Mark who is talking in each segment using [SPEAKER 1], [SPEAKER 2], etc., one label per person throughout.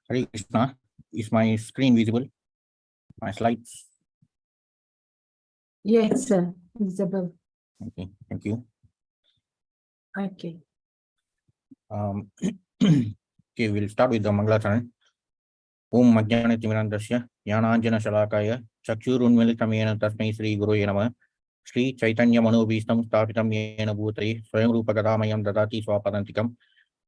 [SPEAKER 1] Hare Krishna. Is my screen visible? My slides?
[SPEAKER 2] Yes, sir. Visible.
[SPEAKER 1] Okay, thank you.
[SPEAKER 2] Okay.
[SPEAKER 1] Okay, we'll start with the Mangalacharan. Om Majnana Timirandasya, Yananjana Shalakaya, Chakshurunmilitamena Tasmai Sri Guru Yanama, Sri Chaitanya Manobhistam Stapitam Yena Bhutari, Swayam Rupa Gadamayam Dadati Swapadantikam,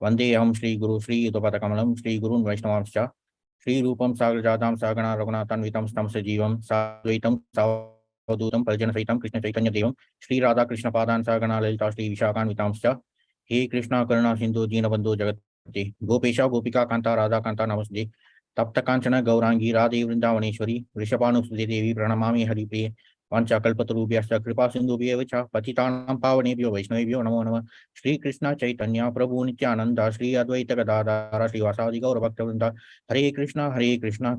[SPEAKER 1] Vande Aham Sri Guru Sri Udapatakamalam, Sri Gurun Vaishnavamscha, Sri Rupam Sagarjatam Sagana Raghunathan Vitam Stam Sajivam, Sadvaitam Savadutam Paljana Saitam Krishna Chaitanya Devam, Sri Radha Krishna Padan Sagana Lalita Sri Vishakan Vitamscha, He Krishna Karuna Sindhu Dina Bandhu Jagati, Gopesha Gopika Kanta Radha Kanta Namaste, Tapta Kanchana Gaurangi Radhe Vrindavaneshwari, Rishabhanu Sudhi Devi Pranamami Haripriye, Vancha Kalpatarubhyascha Kripa Sindhubhya Vacha, Patitanam Pavanebhyo Vaishnavebhyo Namo Namah, Shri Krishna Chaitanya Prabhu Nityananda, Shri Advaita Gadadhara, Shri Vasadi Gaura Bhakta Hare Krishna,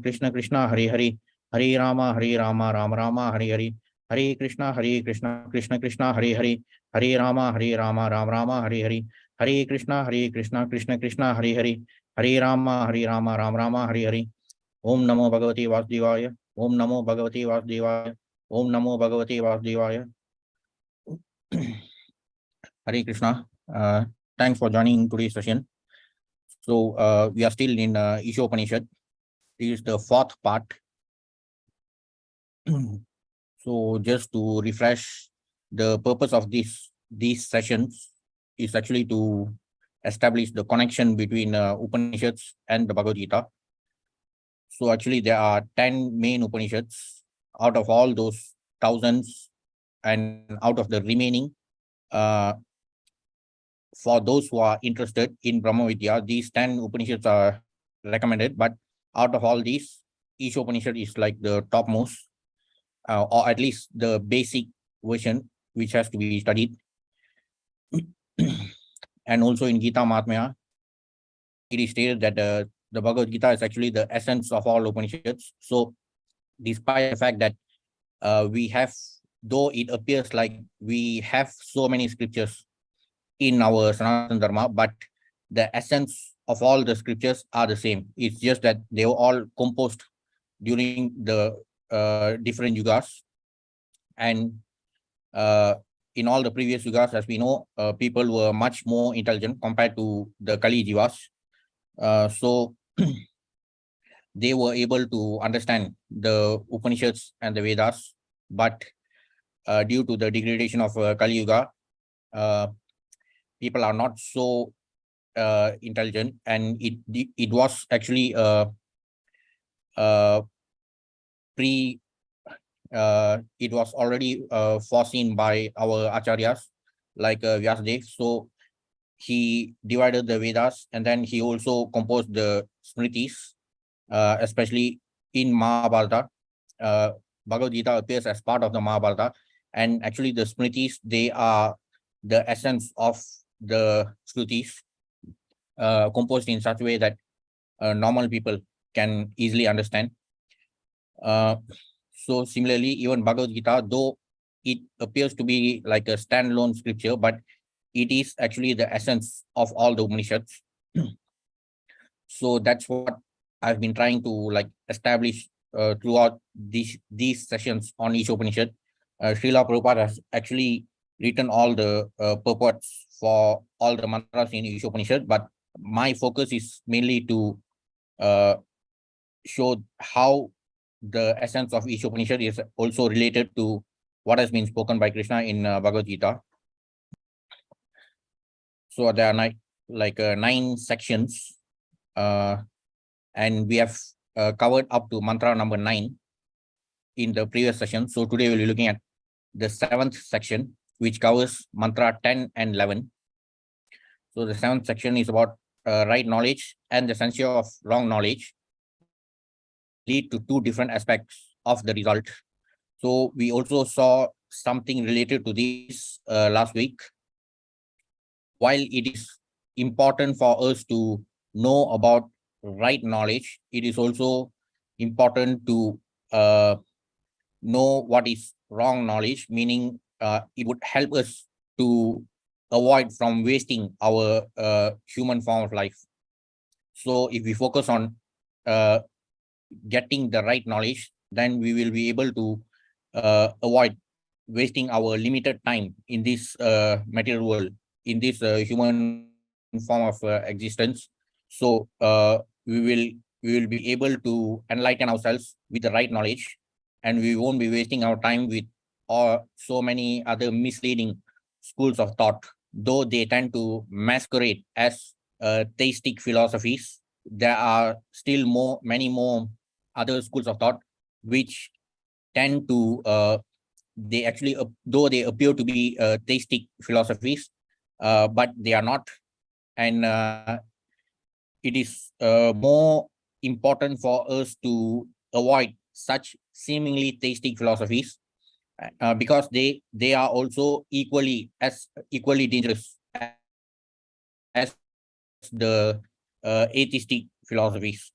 [SPEAKER 1] Krishna Krishna, Hare Hare, Hare Rama, Rama Rama, Hare Hare, Hare Krishna, Krishna Krishna, Hare Hare, Hare Rama, Rama Rama, Hare Hare, Hare Krishna, Krishna Krishna, Hare Hare, Hare Rama, Rama, Hare Hare. Om Namo Bhagavate Vasudevaya, Om Namo Bhagavate Vasudevaya, Om Namo Bhagavate Vasudevaya. Hare Krishna. Thanks for joining today's session. So we are still in Īśāvāsyam. This is the fourth part. So just to refresh, the purpose of these sessions is actually to establish the connection between Upanishads and the Bhagavad Gita. So actually there are 10 main Upanishads out of all those thousands, and out of the remaining, for those who are interested in Brahma Vidya, these 10 Upanishads are recommended, but out of all these, Īśāvāsyam is like the topmost, or at least the basic version, which has to be studied. And also in Gita Mahatmya, it is stated that the Bhagavad Gita is actually the essence of all Upanishads. So despite the fact that we have, though it appears like we have so many scriptures in our Sanatana Dharma, but the essence of all the scriptures are the same. It's just that they were all composed during the different yugas. And in all the previous yugas, as we know, people were much more intelligent compared to the Kali Jivas. So they were able to understand the Upanishads and the Vedas, but due to the degradation of Kali Yuga, people are not so intelligent, and it was actually it was already foreseen by our acharyas like Vyasadeva. So he divided the Vedas, and then he also composed the Smritis, especially in Mahabharata. Bhagavad Gita appears as part of the Mahabharata, and actually the Smritis, they are the essence of the Shrutis, composed in such a way that normal people can easily understand. So similarly, even Bhagavad Gita, though it appears to be like a standalone scripture, but it is actually the essence of all the Upanishads. So that's what I've been trying to like establish throughout these sessions on each Upanishad. Srila Prabhupada has actually written all the purports for all the mantras in each Upanishad, but my focus is mainly to show how the essence of each Upanishad is also related to what has been spoken by Krishna in Bhagavad Gita. So there are like 9 sections, and we have covered up to mantra number 9 in the previous session. So today we'll be looking at the 7th section, which covers mantra 10 and 11. So the 7th section is about right knowledge and the censure of wrong knowledge lead to 2 different aspects of the result. So we also saw something related to this last week. While it is important for us to know about right knowledge, it is also important to know what is wrong knowledge, meaning it would help us to avoid from wasting our human form of life. So if we focus on getting the right knowledge, then we will be able to avoid wasting our limited time in this material world, in this human form of existence. So we will be able to enlighten ourselves with the right knowledge, and we won't be wasting our time with so many other misleading schools of thought. Though they tend to masquerade as theistic philosophies, there are still many more other schools of thought which tend to they actually, though they appear to be theistic philosophies, but they are not. And it is more important for us to avoid such seemingly theistic philosophies, because they are also equally dangerous as the atheistic philosophies.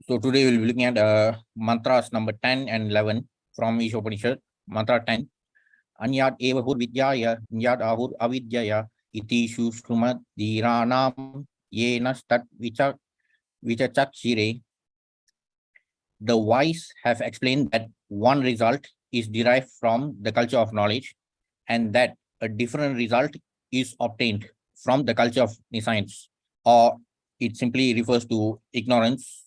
[SPEAKER 1] So today we'll be looking at mantras number 10 and 11 from Īśāvāsyam. Mantra 10. Anyat eva hur vidyaya, nyat ahur avidyaya, itishu shrumad dhiranam yenas tat vichachakshire. The wise have explained that one result is derived from the culture of knowledge, and that a different result is obtained from the culture of nescience, or it simply refers to ignorance.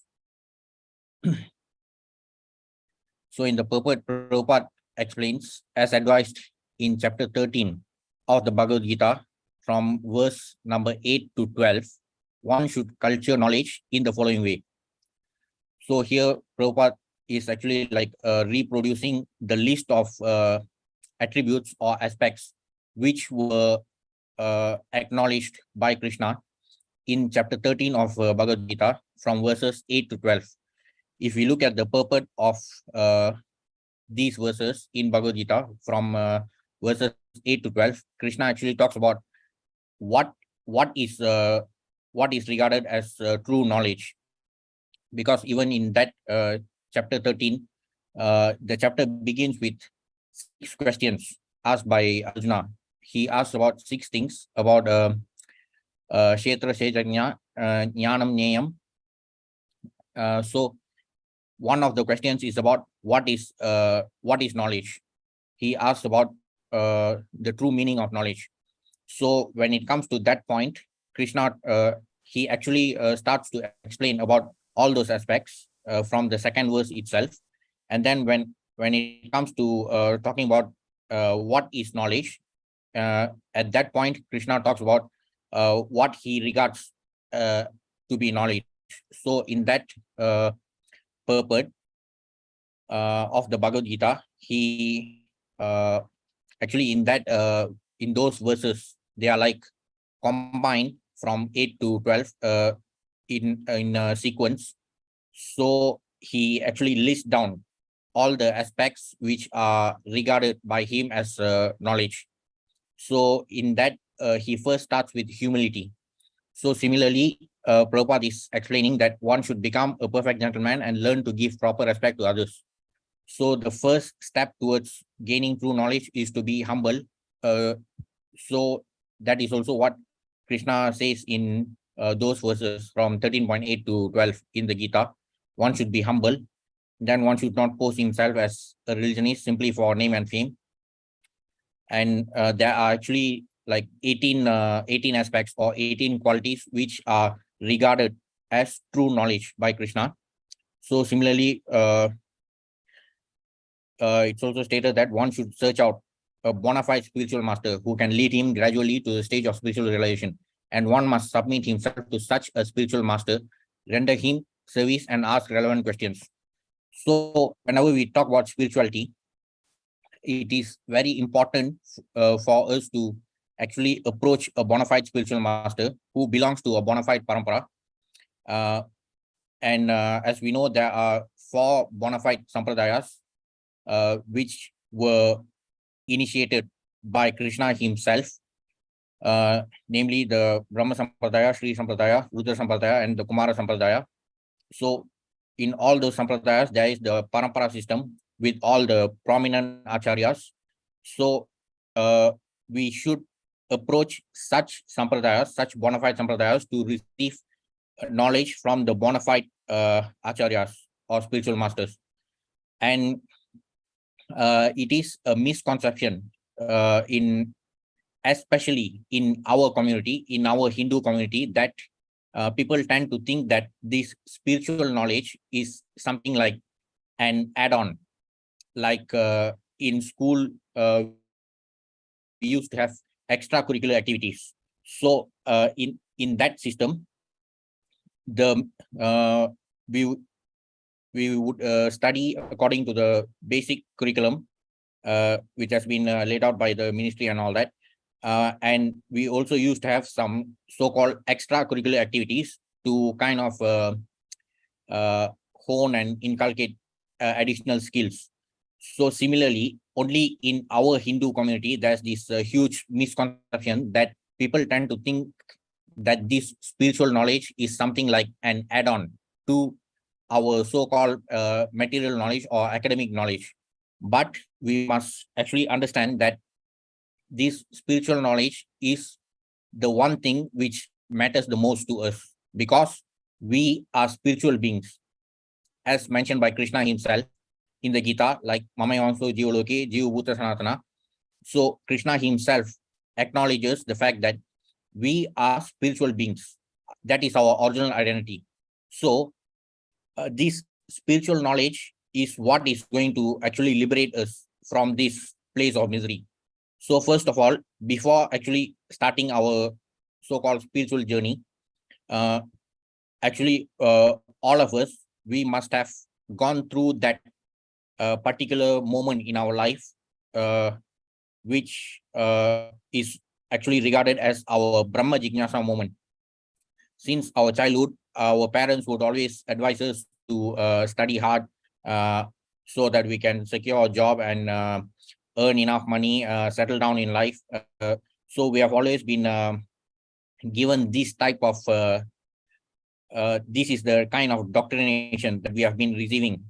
[SPEAKER 1] So in the purport, Prabhupada explains, as advised in chapter 13 of the Bhagavad Gita, from verse number 8 to 12, one should culture knowledge in the following way. So here Prabhupada is actually like reproducing the list of attributes or aspects which were acknowledged by Krishna in chapter 13 of Bhagavad Gita from verses 8 to 12. If we look at the purport of these verses in Bhagavad Gita from verses 8 to 12, Krishna actually talks about what is regarded as true knowledge. Because even in that chapter 13, the chapter begins with 6 questions asked by Arjuna. He asks about 6 things about Kshetra Sejanya, Jnanam Nyayam. So one of the questions is about what is knowledge. He asks about the true meaning of knowledge. So when it comes to that point, Krishna he actually starts to explain about all those aspects from the second verse itself. And then when it comes to talking about what is knowledge, at that point Krishna talks about what he regards to be knowledge. So in that purport of the Bhagavad Gita, he actually in those verses, they are like combined from 8 to 12 in sequence. So he actually lists down all the aspects which are regarded by him as knowledge. So in that he first starts with humility. So similarly, Prabhupada is explaining that one should become a perfect gentleman and learn to give proper respect to others. So the first step towards gaining true knowledge is to be humble. So that is also what Krishna says in those verses from 13.8 to 12 in the Gita. One should be humble. Then one should not pose himself as a religionist simply for name and fame. And there are actually like 18 aspects or 18 qualities which are regarded as true knowledge by Krishna. So similarly, it's also stated that one should search out a bona fide spiritual master who can lead him gradually to the stage of spiritual realization. And one must submit himself to such a spiritual master, render him service, and ask relevant questions. So whenever we talk about spirituality, it is very important for us to actually approach a bona fide spiritual master who belongs to a bona fide parampara. And as we know, there are 4 bona fide sampradayas which were initiated by Krishna himself, namely the Brahma Sampradaya, Sri Sampradaya, Rudra Sampradaya, and the Kumara Sampradaya. So in all those sampradayas, there is the parampara system with all the prominent acharyas. So we should approach such sampradayas, such bona fide sampradayas to receive knowledge from the bona fide acharyas or spiritual masters. And it is a misconception especially in our community, in our Hindu community, that people tend to think that this spiritual knowledge is something like an add-on. Like in school, we used to have extracurricular activities. So in that system, the we would study according to the basic curriculum, which has been laid out by the ministry and all that. And we also used to have some so-called extracurricular activities to kind of hone and inculcate additional skills. So similarly, only in our Hindu community, there's this huge misconception that people tend to think that this spiritual knowledge is something like an add-on to our so-called material knowledge or academic knowledge. But we must actually understand that this spiritual knowledge is the one thing which matters the most to us, because we are spiritual beings, as mentioned by Krishna himself in the Gita, like Mamayanso Jivaloke Jiva Bhuta Sanatana. So Krishna himself acknowledges the fact that we are spiritual beings. That is our original identity. So this spiritual knowledge is what is going to actually liberate us from this place of misery. So first of all, before actually starting our so-called spiritual journey, actually all of us, we must have gone through that particular moment in our life, which is actually regarded as our Brahma Jignasa moment. Since our childhood, our parents would always advise us to study hard so that we can secure a job and earn enough money, settle down in life. So we have always been given this type of, this is the kind of doctrination that we have been receiving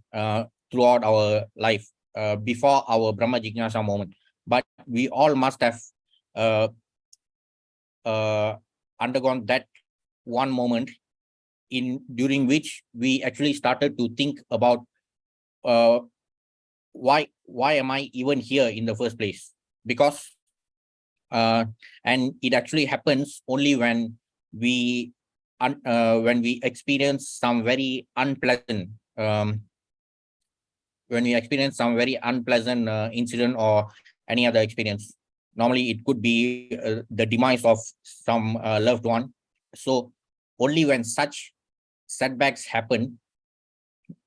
[SPEAKER 1] throughout our life before our Brahma Jignasa moment. But we all must have undergone that one moment during which we actually started to think about why am I even here in the first place? Because and it actually happens only when we experience some very unpleasant incident or any other experience. Normally it could be the demise of some loved one. So only when such setbacks happen,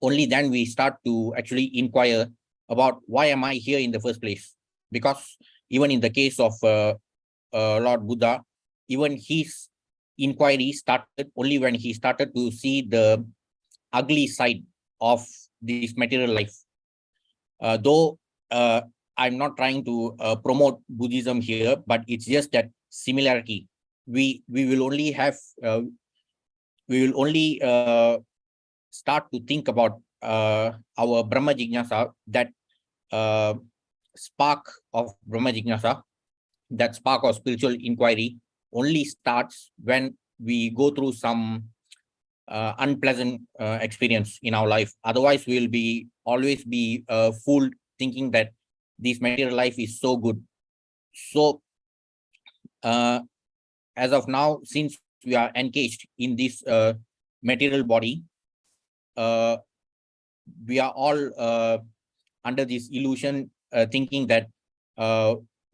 [SPEAKER 1] only then we start to actually inquire about why am I here in the first place. Because even in the case of Lord Buddha, even his inquiry started only when he started to see the ugly side of this material life. Though I'm not trying to promote Buddhism here, but it's just that similarity. We will only have start to think about our Brahma Jignasa, that spark of Brahma Jignasa, that spark of spiritual inquiry only starts when we go through some unpleasant experience in our life. Otherwise, we'll always be fooled thinking that this material life is so good. So as of now, since we are engaged in this material body, we are all under this illusion, thinking that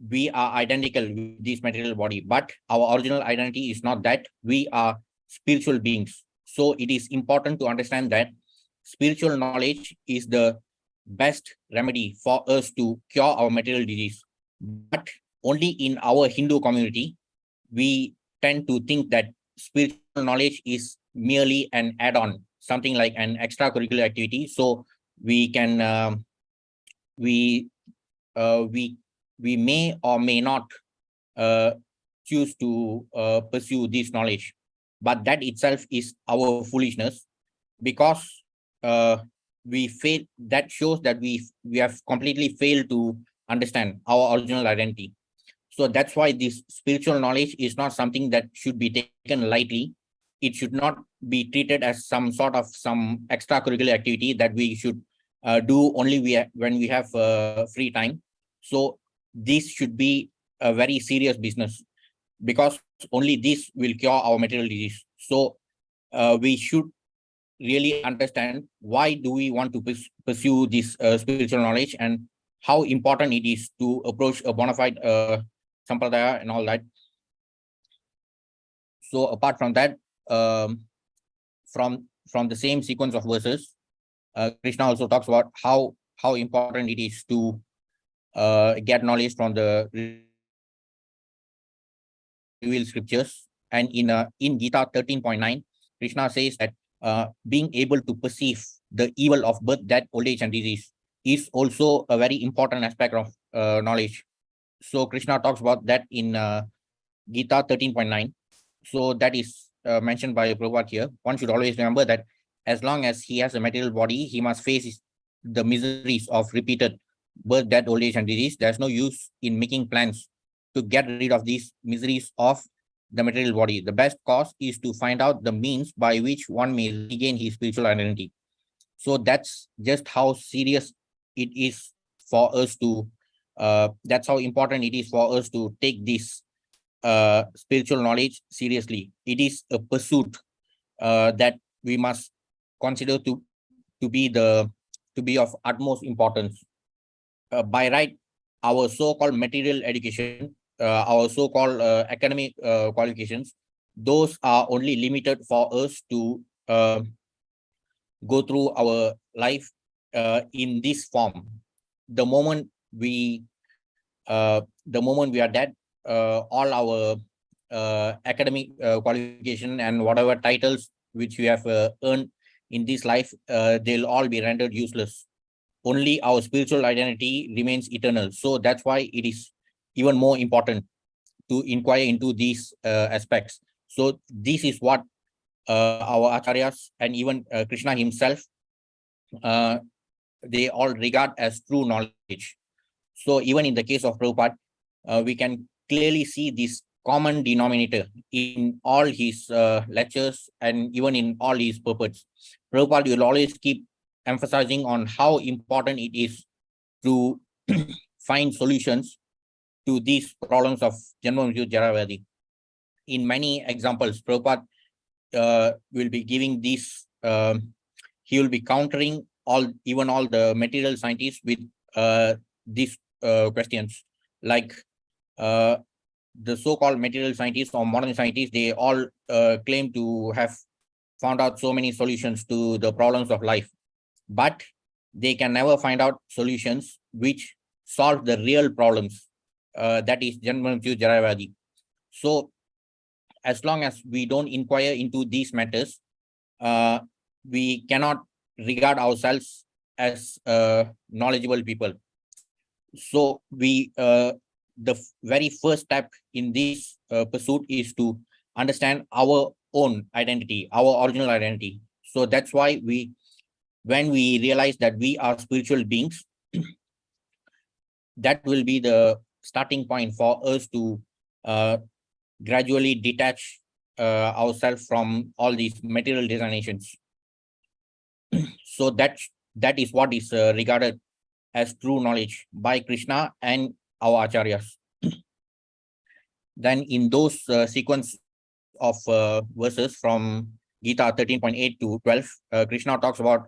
[SPEAKER 1] we are identical with this material body, but our original identity is not that. We are spiritual beings. So it is important to understand that spiritual knowledge is the best remedy for us to cure our material disease. But only in our Hindu community, we tend to think that spiritual knowledge is merely an add-on, something like an extracurricular activity. So we can we may or may not choose to pursue this knowledge, but that itself is our foolishness, because we fail. That shows that we have completely failed to understand our original identity. So that's why this spiritual knowledge is not something that should be taken lightly. It should not be treated as some sort of some extracurricular activity that we should do only when we have free time. So this should be a very serious business, because only this will cure our material disease. So we should really understand why do we want to pursue this spiritual knowledge, and how important it is to approach a bona fide sampradaya and all that. So apart from that, from the same sequence of verses, Krishna also talks about how important it is to get knowledge from the revealed scriptures. And in Gita 13.9, Krishna says that being able to perceive the evil of birth, death, old age, and disease is also a very important aspect of knowledge. So Krishna talks about that in Gita 13.9. So that is mentioned by Prabhupada here. One should always remember that as long as he has a material body, he must face the miseries of repeated birth, death, old age, and disease. There's no use in making plans to get rid of these miseries of the material body. The best course is to find out the means by which one may regain his spiritual identity. So that's just how serious it is for us to, that's how important it is for us to take this spiritual knowledge seriously. It is a pursuit that we must consider to be of utmost importance. By right, our so-called material education, our so-called academic qualifications, those are only limited for us to go through our life in this form. The moment we are dead, all our academic qualification and whatever titles which we have earned in this life, they'll all be rendered useless. Only our spiritual identity remains eternal. So that's why it is even more important to inquire into these aspects. So this is what our acharyas and even Krishna himself, they all regard as true knowledge. So even in the case of Prabhupada, we can clearly see this common denominator in all his lectures and even in all his purports. Prabhupada will always keep emphasizing on how important it is to find solutions to these problems of Janma Mrityu Jara Vyadhi. In many examples, Prabhupada will be giving these, he will be countering even all the material scientists with these questions. Like the so-called material scientists or modern scientists, they all claim to have found out so many solutions to the problems of life, but they can never find out solutions which solve the real problems, that is Janma Mrityu Jara Vyadhi. So as long as we don't inquire into these matters, we cannot regard ourselves as knowledgeable people. So the very first step in this pursuit is to understand our own identity, our original identity. So that's why when we realize that we are spiritual beings, that will be the starting point for us to gradually detach ourselves from all these material designations. So that is what is regarded as true knowledge by Krishna and our acharyas. Then in those sequence of verses from Gita 13.8 to 12, Krishna talks about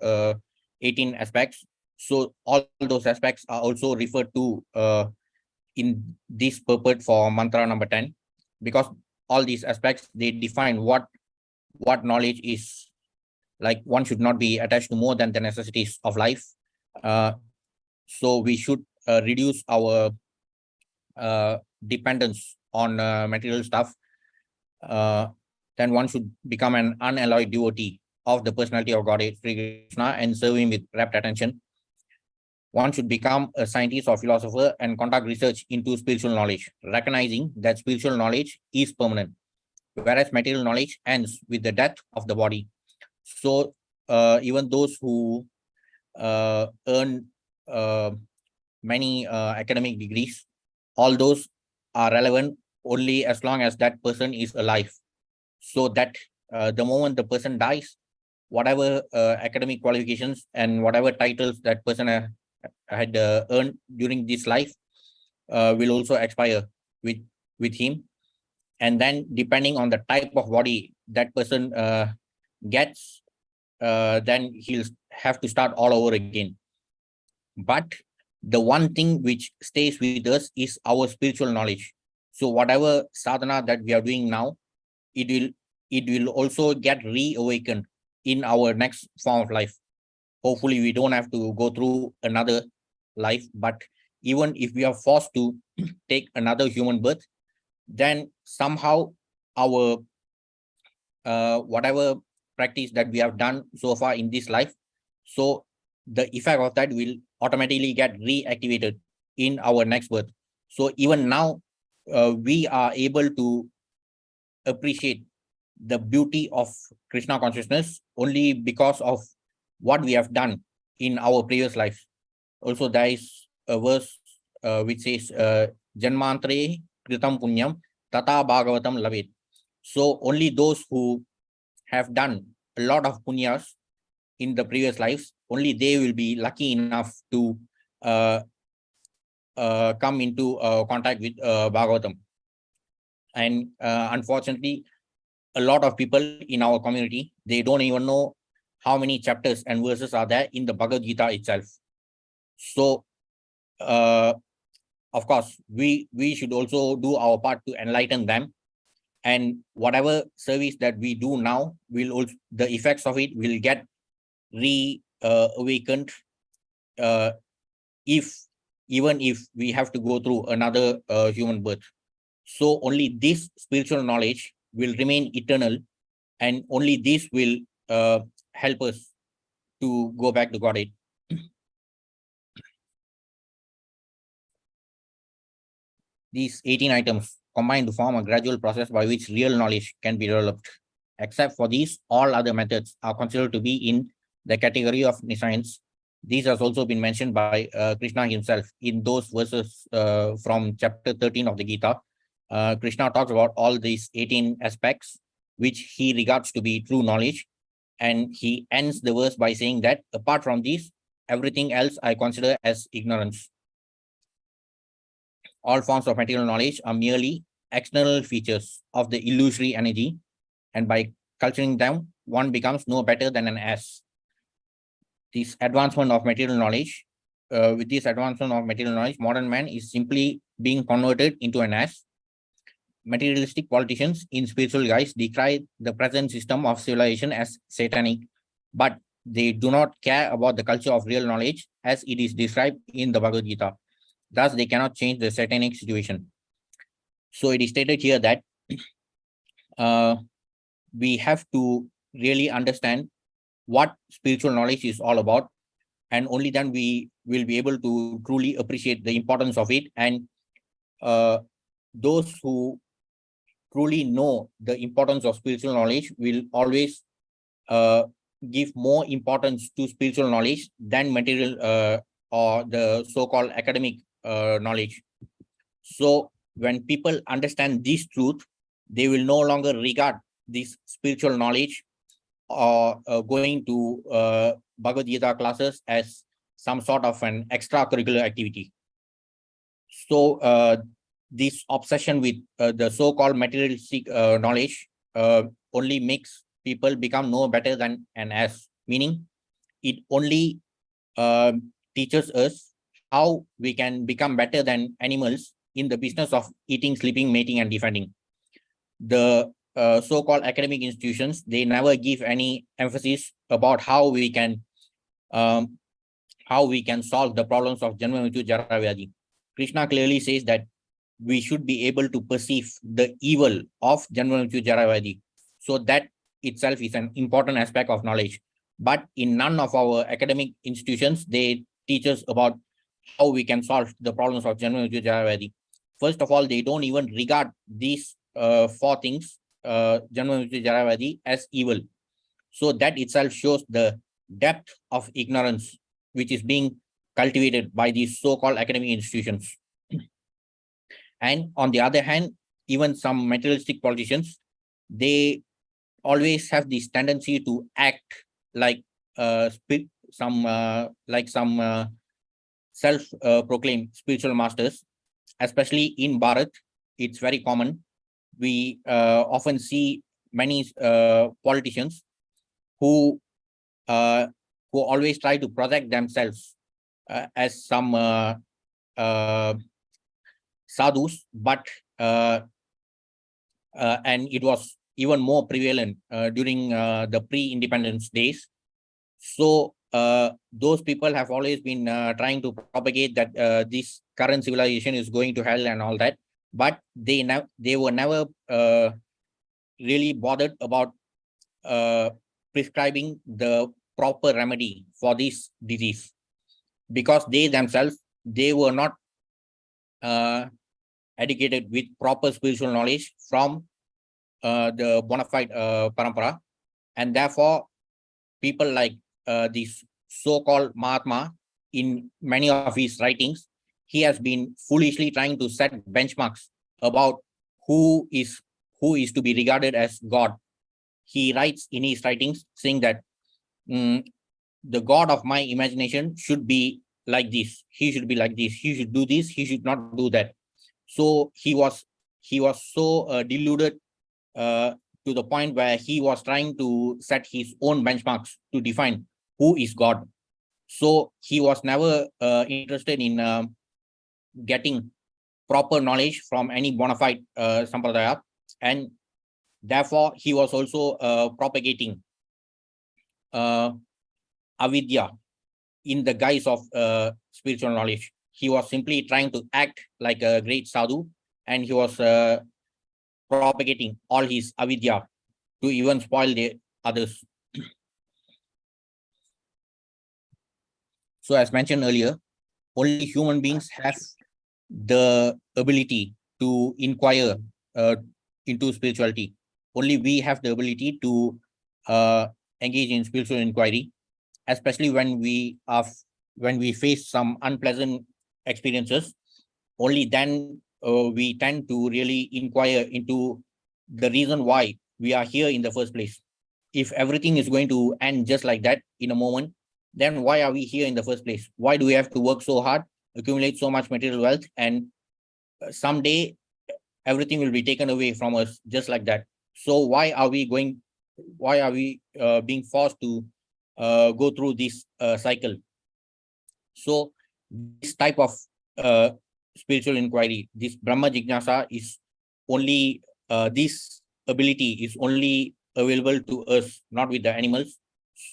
[SPEAKER 1] 18 aspects. So all those aspects are also referred to in this purport for mantra number 10, because all these aspects, they define what knowledge is. Like, one should not be attached to more than the necessities of life. So we should reduce our dependence on material stuff. Then one should become an unalloyed devotee of the personality of Godhead, Sri Krishna, and serve him with rapt attention. One should become a scientist or philosopher and conduct research into spiritual knowledge, recognizing that spiritual knowledge is permanent, whereas material knowledge ends with the death of the body. So even those who earn many academic degrees, all those are relevant only as long as that person is alive. So that the moment the person dies, whatever academic qualifications and whatever titles that person had earned during this life will also expire with him. And then depending on the type of body that person gets, then he'll have to start all over again. But the one thing which stays with us is our spiritual knowledge. So whatever sadhana that we are doing now, it will also get reawakened in our next form of life. Hopefully we don't have to go through another life, but even if we are forced to take another human birth, then somehow our whatever practice that we have done so far in this life, so the effect of that will automatically get reactivated in our next birth. So even now we are able to appreciate the beauty of Krishna consciousness only because of what we have done in our previous lives. Also, there is a verse which says, Janmantre Kritam Punyam Tata Bhagavatam Lavet. So only those who have done a lot of punyas in the previous lives, only they will be lucky enough to come into contact with Bhagavatam. And unfortunately, a lot of people in our community, they don't even know how many chapters and verses are there in the Bhagavad Gita itself. So, of course, we should also do our part to enlighten them. And whatever service that we do now, will also, the effects of it will get reawakened even if we have to go through another human birth. So only this spiritual knowledge will remain eternal, and only this will help us to go back to Godhead. These 18 items combine to form a gradual process by which real knowledge can be developed. Except for these, all other methods are considered to be in the category of nescience. These has also been mentioned by Krishna himself in those verses from chapter 13 of the Gita. Krishna talks about all these 18 aspects which he regards to be true knowledge, and he ends the verse by saying that apart from these, everything else I consider as ignorance. All forms of material knowledge are merely external features of the illusory energy, and by culturing them, one becomes no better than an ass. This advancement of material knowledge, with this advancement of material knowledge, modern man is simply being converted into an ass. Materialistic politicians in spiritual guise decry the present system of civilization as satanic, but they do not care about the culture of real knowledge as it is described in the Bhagavad Gita. Thus, they cannot change the satanic situation. So it is stated here that we have to really understand what spiritual knowledge is all about, and only then we will be able to truly appreciate the importance of it. And those who truly know the importance of spiritual knowledge will always give more importance to spiritual knowledge than material or the so-called academic knowledge. So when people understand this truth, they will no longer regard this spiritual knowledge or going to Bhagavad Gita classes as some sort of an extracurricular activity. So this obsession with the so-called materialistic knowledge only makes people become no better than an ass, meaning it only teaches us how we can become better than animals in the business of eating, sleeping, mating, and defending. The so-called academic institutions, they never give any emphasis about how we can solve the problems of Janma Mrityu Jara Vyadhi. Krishna clearly says that we should be able to perceive the evil of Janma Mrityu Jara Vyadhi. So that itself is an important aspect of knowledge. But in none of our academic institutions, they teach us about how we can solve the problems of Janma Mrityu Jara Vyadhi. First of all, they don't even regard these four things, Janma Mrityu Jara Vyadhi, as evil. So that itself shows the depth of ignorance which is being cultivated by these so-called academic institutions. And on the other hand, even some materialistic politicians, they always have this tendency to act like some self-proclaimed spiritual masters, especially in Bharat. It's very common. We often see many politicians who always try to project themselves as some sadhus, but and it was even more prevalent during the pre-independence days. So those people have always been trying to propagate that this current civilization is going to hell and all that, but they were never really bothered about prescribing the proper remedy for this disease, because they themselves, they were not educated with proper spiritual knowledge from the bona fide parampara, and therefore people like this so-called Mahatma, in many of his writings, he has been foolishly trying to set benchmarks about who is to be regarded as God. He writes in his writings saying that the God of my imagination should be like this, he should be like this, he should do this, he should not do that. So he was so deluded to the point where he was trying to set his own benchmarks to define who is God. So he was never interested in getting proper knowledge from any bona fide sampradaya, and therefore he was also propagating avidya in the guise of spiritual knowledge. He was simply trying to act like a great sadhu, and he was propagating all his avidya to even spoil the others. So as mentioned earlier, only human beings have the ability to inquire into spirituality. Only we have the ability to engage in spiritual inquiry, especially when we face some unpleasant experiences. Only then we tend to really inquire into the reason why we are here in the first place. If everything is going to end just like that in a moment, then why are we here in the first place? Why do we have to work so hard, accumulate so much material wealth, and someday everything will be taken away from us just like that? So why are we being forced to go through this cycle? So this type of spiritual inquiry, this Brahma Jignasa, is only this ability is only available to us, not with the animals.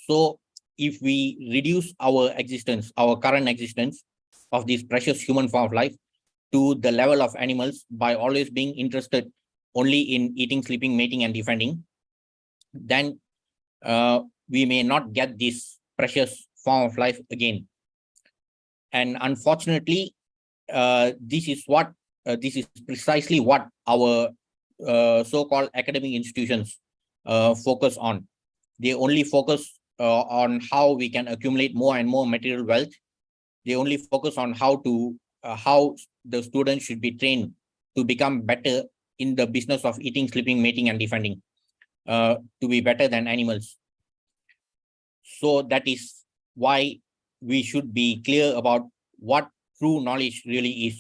[SPEAKER 1] So if we reduce our existence, our current existence of this precious human form of life to the level of animals by always being interested only in eating, sleeping, mating, and defending, then we may not get this precious form of life again. And unfortunately, this is precisely what our so-called academic institutions focus on. They only focus on how we can accumulate more and more material wealth. They only focus on how the students should be trained to become better in the business of eating, sleeping, mating, and defending, to be better than animals. So that is why we should be clear about what true knowledge really is.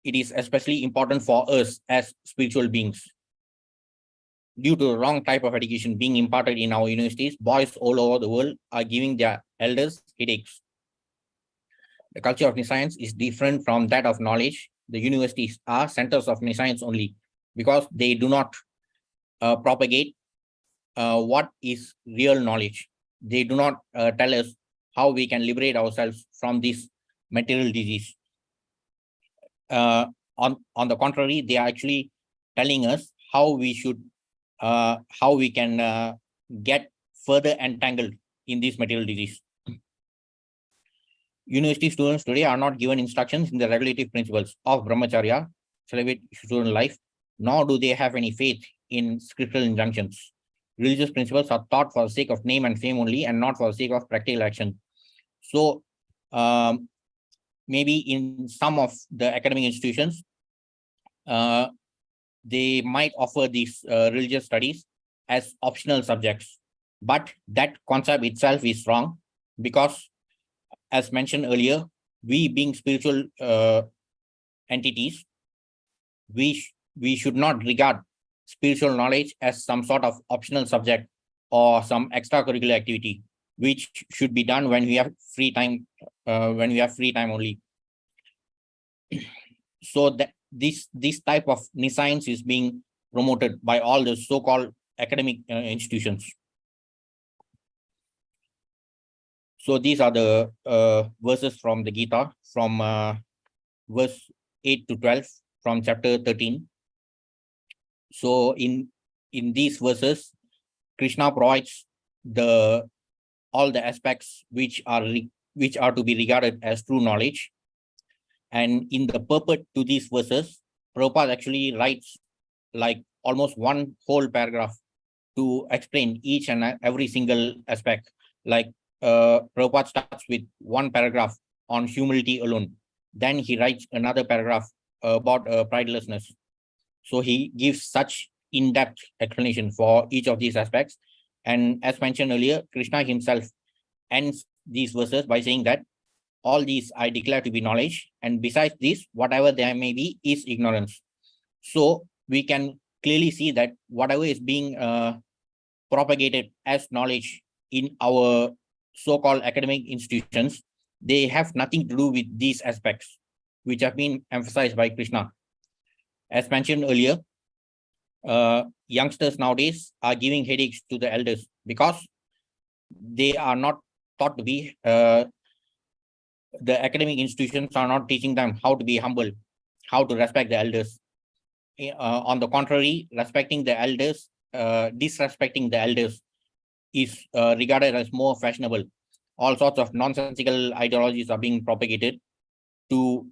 [SPEAKER 1] It is especially important for us as spiritual beings. Due to the wrong type of education being imparted in our universities, boys all over the world are giving their elders headaches. The culture of nescience is different from that of knowledge. The universities are centers of nescience only, because they do not propagate what is real knowledge. They do not tell us how we can liberate ourselves from this material disease. On the contrary, they are actually telling us how we can get further entangled in this material disease. University students today are not given instructions in the regulative principles of brahmacharya, celibate student life, nor do they have any faith in scriptural injunctions. Religious principles are taught for the sake of name and fame only, and not for the sake of practical action. So maybe in some of the academic institutions, they might offer these religious studies as optional subjects, but that concept itself is wrong, because as mentioned earlier, we being spiritual entities, we should not regard spiritual knowledge as some sort of optional subject or some extracurricular activity, which should be done when we have free time, only. So that this type of science is being promoted by all the so-called academic institutions. So these are the verses from the Gita, from verse 8 to 12 from chapter 13. So in these verses, Krishna provides all the aspects which are to be regarded as true knowledge. And in the purport to these verses, Prabhupada actually writes like almost one whole paragraph to explain each and every single aspect. Like Prabhupada starts with one paragraph on humility alone. Then he writes another paragraph about pridelessness. So he gives such in-depth explanation for each of these aspects. And as mentioned earlier, Krishna himself ends these verses by saying that all these I declare to be knowledge, and besides this, whatever there may be is ignorance. So we can clearly see that whatever is being propagated as knowledge in our so-called academic institutions, they have nothing to do with these aspects, which have been emphasized by Krishna. As mentioned earlier, youngsters nowadays are giving headaches to the elders because they are not taught to be, the academic institutions are not teaching them how to be humble, how to respect the elders. On the contrary, respecting the elders, disrespecting the elders is regarded as more fashionable. All sorts of nonsensical ideologies are being propagated to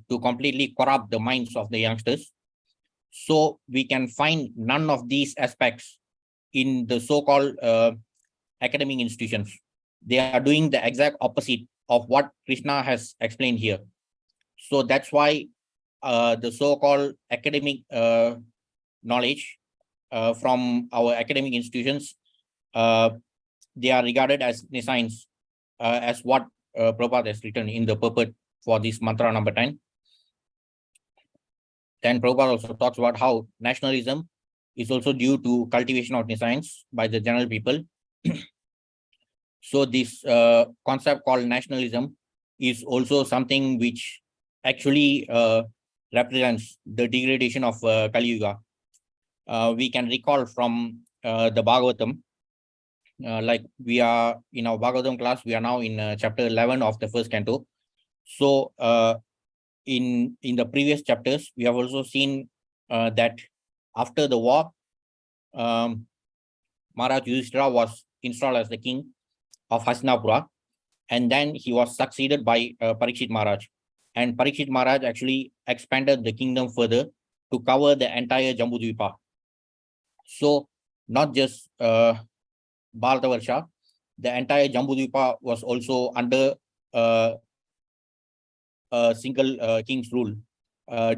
[SPEAKER 1] completely corrupt the minds of the youngsters. So we can find none of these aspects in the so-called academic institutions. They are doing the exact opposite of what Krishna has explained here. So that's why the so-called academic knowledge from our academic institutions, they are regarded as science, as what Prabhupada has written in the purport for this mantra number 10. Then Prabhupada also talks about how nationalism is also due to cultivation of science by the general people. So this concept called nationalism is also something which actually represents the degradation of Kali Yuga. We can recall from the Bhagavatam, like we are in our Bhagavatam class, we are now in chapter 11 of the first canto. So in the previous chapters, we have also seen that after the war, Maharaj Yudhishthira was installed as the king of Hastinapura, and then he was succeeded by Parikshit Maharaj. And Parikshit Maharaj actually expanded the kingdom further to cover the entire Jambudvipa. So not just Bharatavarsha, the entire Jambudvipa was also under a single king's rule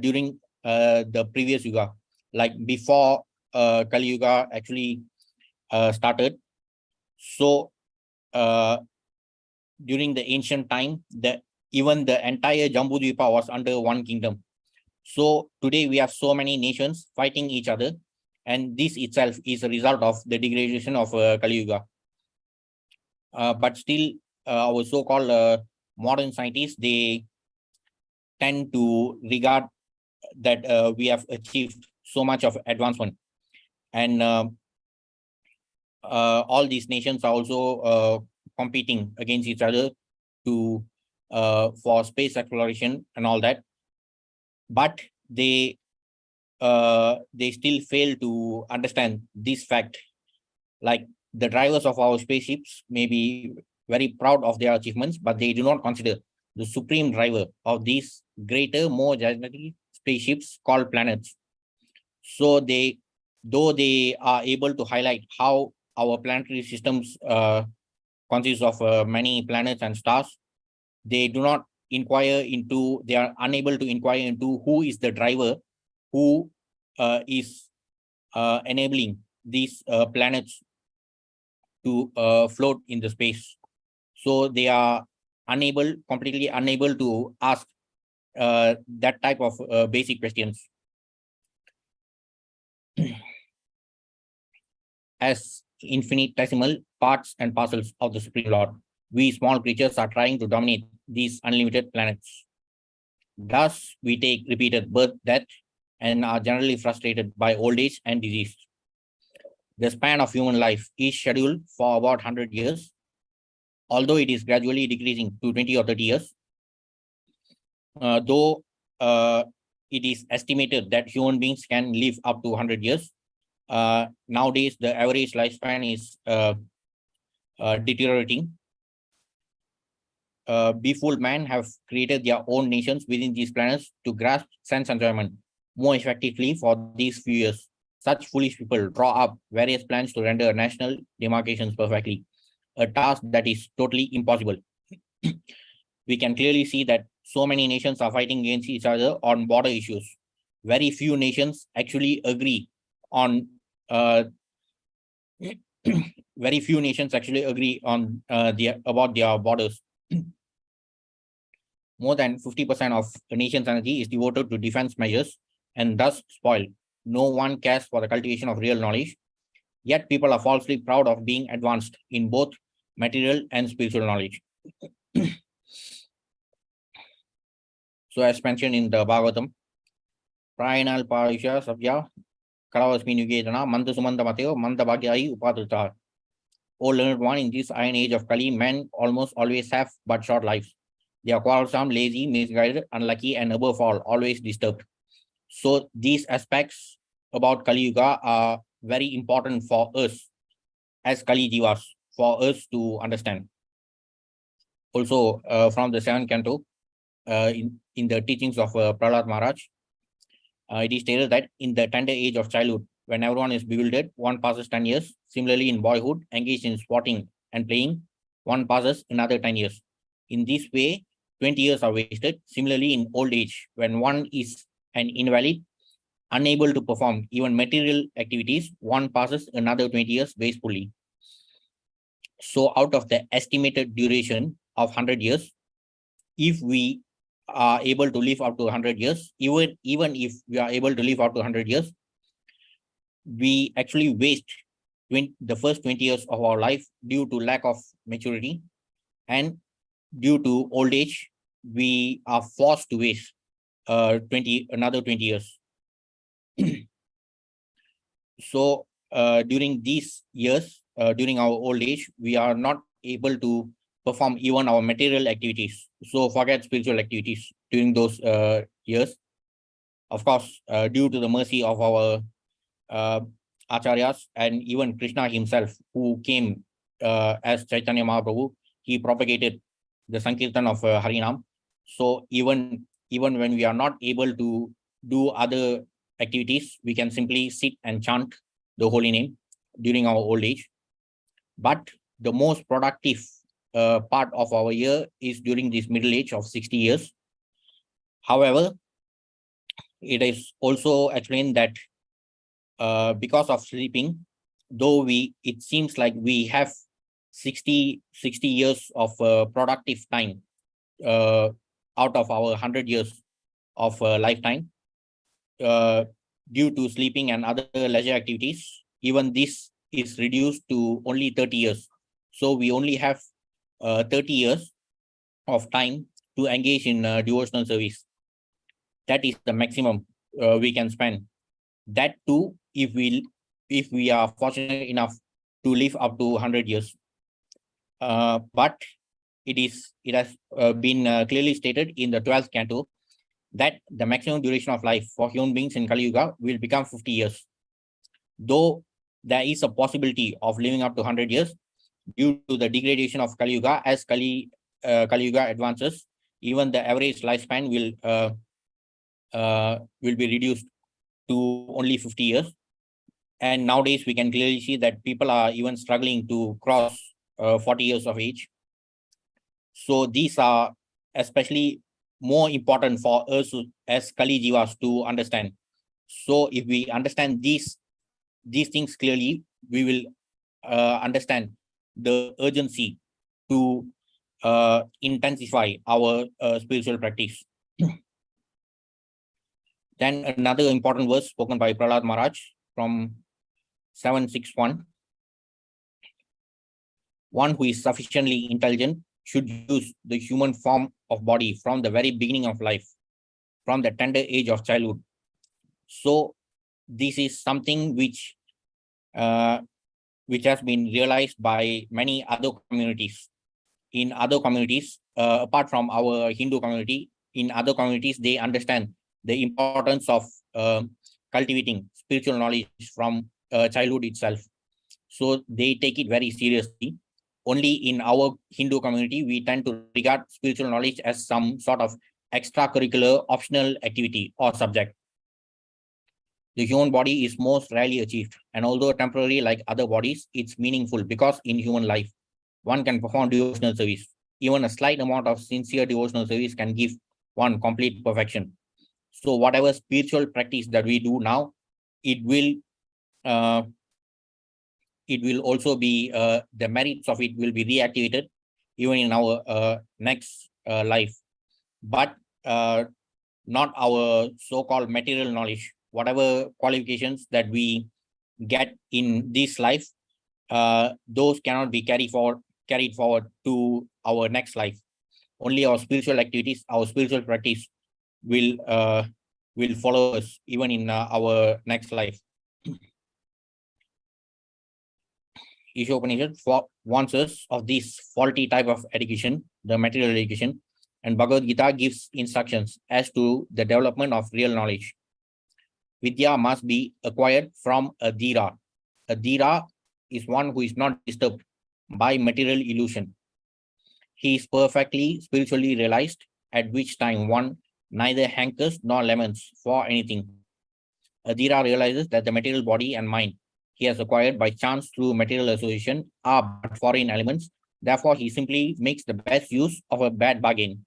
[SPEAKER 1] during the previous Yuga, like before Kali Yuga actually started. So during the ancient time, even the entire Jambudvipa was under one kingdom. So today we have so many nations fighting each other, and this itself is a result of the degradation of Kali Yuga. But still, our so-called modern scientists, they tend to regard that we have achieved so much of advancement, and all these nations are also competing against each other to for space exploration and all that. But they still fail to understand this fact. Like the drivers of our spaceships may be very proud of their achievements, but they do not consider the supreme driver of these greater, more gigantic spaceships called planets. So though they are able to highlight how our planetary systems consist of many planets and stars, they do not inquire into, they are unable to inquire into who is the driver who is enabling these planets to float in the space. So they are completely unable to ask that type of basic questions. As infinitesimal parts and parcels of the Supreme Lord, we small creatures are trying to dominate these unlimited planets. Thus, we take repeated birth, death, and are generally frustrated by old age and disease. The span of human life is scheduled for about 100 years, although it is gradually decreasing to 20 or 30 years. Though it is estimated that human beings can live up to 100 years, nowadays the average lifespan is deteriorating. Befooled men have created their own nations within these planets to grasp sense enjoyment more effectively for these few years. Such foolish people draw up various plans to render national demarcations perfectly, a task that is totally impossible. We can clearly see that so many nations are fighting against each other on border issues. Very few nations actually agree on very few nations actually agree on about their borders. More than 50% of a nation's energy is devoted to defense measures and thus spoiled. No one cares for the cultivation of real knowledge. Yet people are falsely proud of being advanced in both material and spiritual knowledge. So as mentioned in the Bhagavatam, Prayanal Parisha Sabya Karavasmi Nugetana Manda Sumanda Mateo Manda Bhagyai Upadrita. O learned one, in this iron age of Kali, men almost always have but short lives. They are quarrelsome, lazy, misguided, unlucky, and above all, always disturbed. So these aspects about Kali Yuga are very important for us as Kali Jivas, for us to understand. Also, from the 7th canto, in the teachings of Prahlad Maharaj, it is stated that in the tender age of childhood, when everyone is bewildered, one passes 10 years. Similarly, in boyhood, engaged in sporting and playing, one passes another 10 years. In this way, 20 years are wasted. Similarly, in old age, when one is an invalid, unable to perform even material activities, one passes another 20 years wastefully. So out of the estimated duration of 100 years, if we are able to live up to 100 years, even if we are able to live up to 100 years, we actually waste the first 20 years of our life due to lack of maturity, and due to old age, we are forced to waste another 20 years. So during these years, during our old age, we are not able to perform even our material activities. So forget spiritual activities during those years. Of course, due to the mercy of our Acharyas and even Krishna himself, who came as Chaitanya Mahaprabhu, he propagated the Sankirtan of Harinam. So even when we are not able to do other activities, we can simply sit and chant the holy name during our old age. But the most productive part of our year is during this middle age of 60 years. However, it is also explained that because of sleeping, though it seems like we have 60 years of productive time out of our 100 years of lifetime, due to sleeping and other leisure activities, even this is reduced to only 30 years. So we only have 30 years of time to engage in devotional service. That is the maximum we can spend. That too, if we are fortunate enough to live up to 100 years. But it has been clearly stated in the 12th canto that the maximum duration of life for human beings in Kali Yuga will become 50 years. Though there is a possibility of living up to 100 years, due to the degradation of Kali Yuga, as Kali Yuga advances, even the average lifespan will be reduced to only 50 years. And nowadays, we can clearly see that people are even struggling to cross 40 years of age. So these are especially more important for us as Kali Jivas to understand. So if we understand these things clearly, we will understand the urgency to intensify our spiritual practice. Then another important verse spoken by Prahlad Maharaj from 761. One who is sufficiently intelligent should use the human form of body from the very beginning of life, from the tender age of childhood. So this is something which has been realized by many other communities. In other communities, apart from our Hindu community, in other communities, they understand the importance of cultivating spiritual knowledge from childhood itself. So they take it very seriously. Only in our Hindu community, we tend to regard spiritual knowledge as some sort of extracurricular optional activity or subject. The human body is most rarely achieved, and although temporary like other bodies, it's meaningful because in human life, one can perform devotional service. Even a slight amount of sincere devotional service can give one complete perfection. So whatever spiritual practice that we do now, it will also be, the merits of it will be reactivated even in our next life. But not our so-called material knowledge. Whatever qualifications that we get in this life, those cannot be carried forward to our next life. Only our spiritual activities, our spiritual practice will follow us even in our next life. Īśāvāsyam warns us of this faulty type of education, the material education, and Bhagavad Gita gives instructions as to the development of real knowledge. Vidya must be acquired from a dhira. A dhira is one who is not disturbed by material illusion. He is perfectly spiritually realized, at which time one neither hankers nor laments for anything. A dhira realizes that the material body and mind he has acquired by chance through material association are but foreign elements. Therefore, he simply makes the best use of a bad bargain.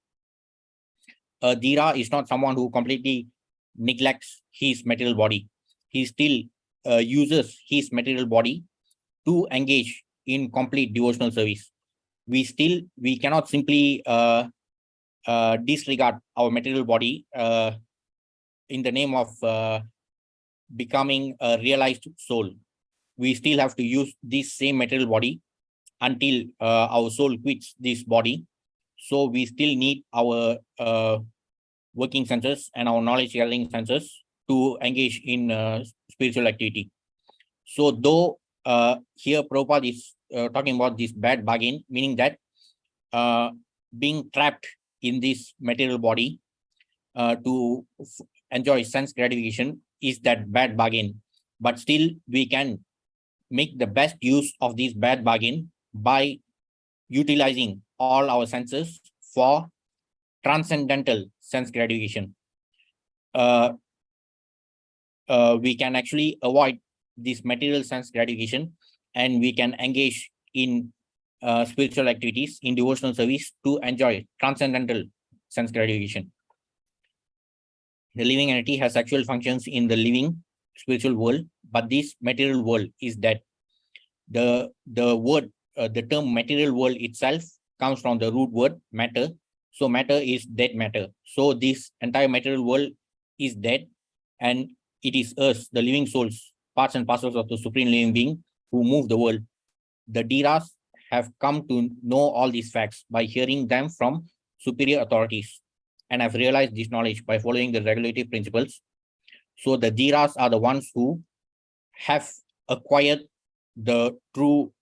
[SPEAKER 1] A dhira is not someone who completely neglects his material body. He still uses his material body to engage in complete devotional service. We cannot simply disregard our material body in the name of becoming a realized soul. We still have to use this same material body until our soul quits this body. So we still need our working senses and our knowledge gathering senses to engage in spiritual activity. So though here Prabhupada is talking about this bad bargain, meaning that being trapped in this material body to enjoy sense gratification is that bad bargain. But still we can make the best use of this bad bargain by utilizing all our senses for transcendental sense gratification. We can actually avoid this material sense gratification, and we can engage in spiritual activities, in devotional service to enjoy transcendental sense gratification. The living entity has actual functions in the living spiritual world, but this material world is dead. The term material world itself comes from the root word matter. So matter is dead matter. So this entire material world is dead, and it is us, the living souls, parts and parcels of the Supreme Living Being, who move the world. The Dhiras have come to know all these facts by hearing them from superior authorities, and have realized this knowledge by following the regulative principles. So the Dhiras are the ones who have acquired the true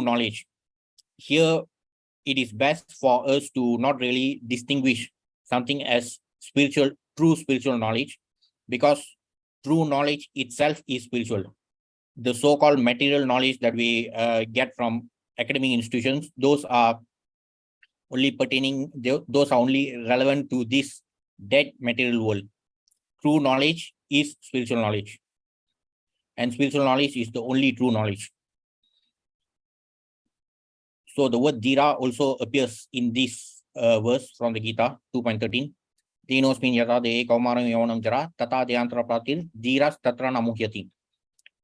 [SPEAKER 1] knowledge. Here, it is best for us to not really distinguish something as true spiritual knowledge, because true knowledge itself is spiritual. The so-called material knowledge that we get from academic institutions, those are only relevant to this dead material world. True knowledge is spiritual knowledge, and spiritual knowledge is the only true knowledge. So the word dhira also appears in this verse from the Gita 2.13. Dinosmin yata de kaumaram yavanam jara tata deyantra pratir dhiras tatra namuhyati.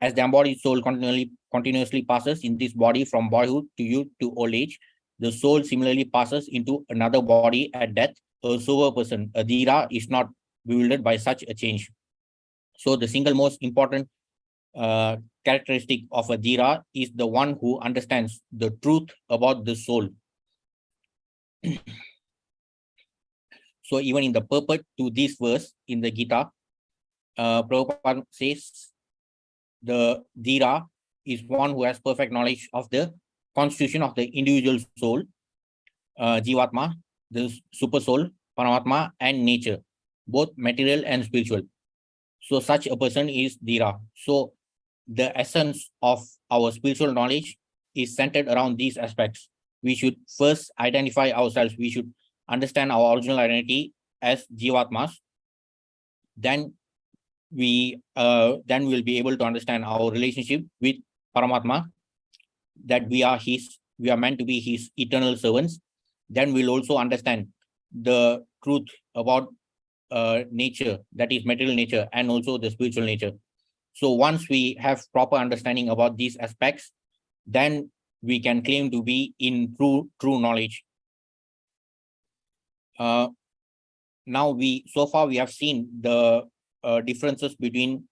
[SPEAKER 1] As the embodied soul continuously passes in this body from boyhood to youth to old age, the soul similarly passes into another body at death. A sober person, a dhira, is not bewildered by such a change. So the single most important characteristic of a dhira is the one who understands the truth about the soul. So even in the purport to this verse in the Gita, Prabhupada says the dhira is one who has perfect knowledge of the constitution of the individual soul, Jivatma, the super soul, Paramatma, and nature, both material and spiritual. So such a person is dhira. So the essence of our spiritual knowledge is centered around these aspects. We should first identify ourselves. We should understand our original identity as Jivatmas. Then we'll be able to understand our relationship with Paramatma, that we are meant to be his eternal servants. Then we'll also understand the truth about nature, that is material nature, and also the spiritual nature. So once we have proper understanding about these aspects, then we can claim to be in true knowledge. Now so far we have seen the differences between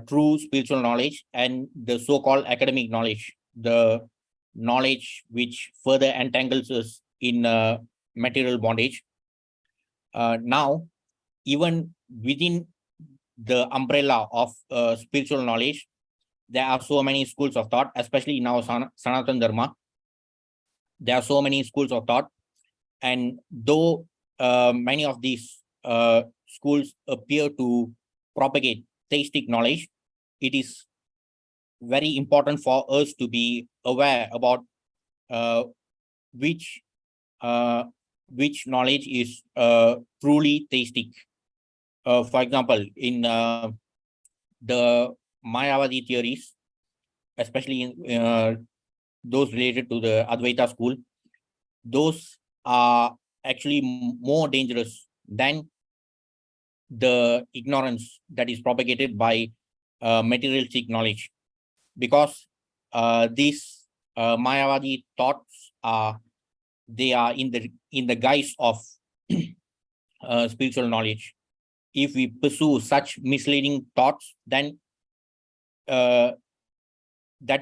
[SPEAKER 1] true spiritual knowledge and the so-called academic knowledge, the knowledge which further entangles us in material bondage. Now, even within the umbrella of spiritual knowledge, there are so many schools of thought, especially in our Sanatana Dharma. There are so many schools of thought, and though many of these schools appear to propagate theistic knowledge, it is very important for us to be aware about which knowledge is truly theistic. For example, in the Mayavadi theories, especially in those related to the Advaita school, those are actually more dangerous than the ignorance that is propagated by materialistic knowledge, because these Mayavadi thoughts are in the guise of spiritual knowledge. If we pursue such misleading thoughts, then that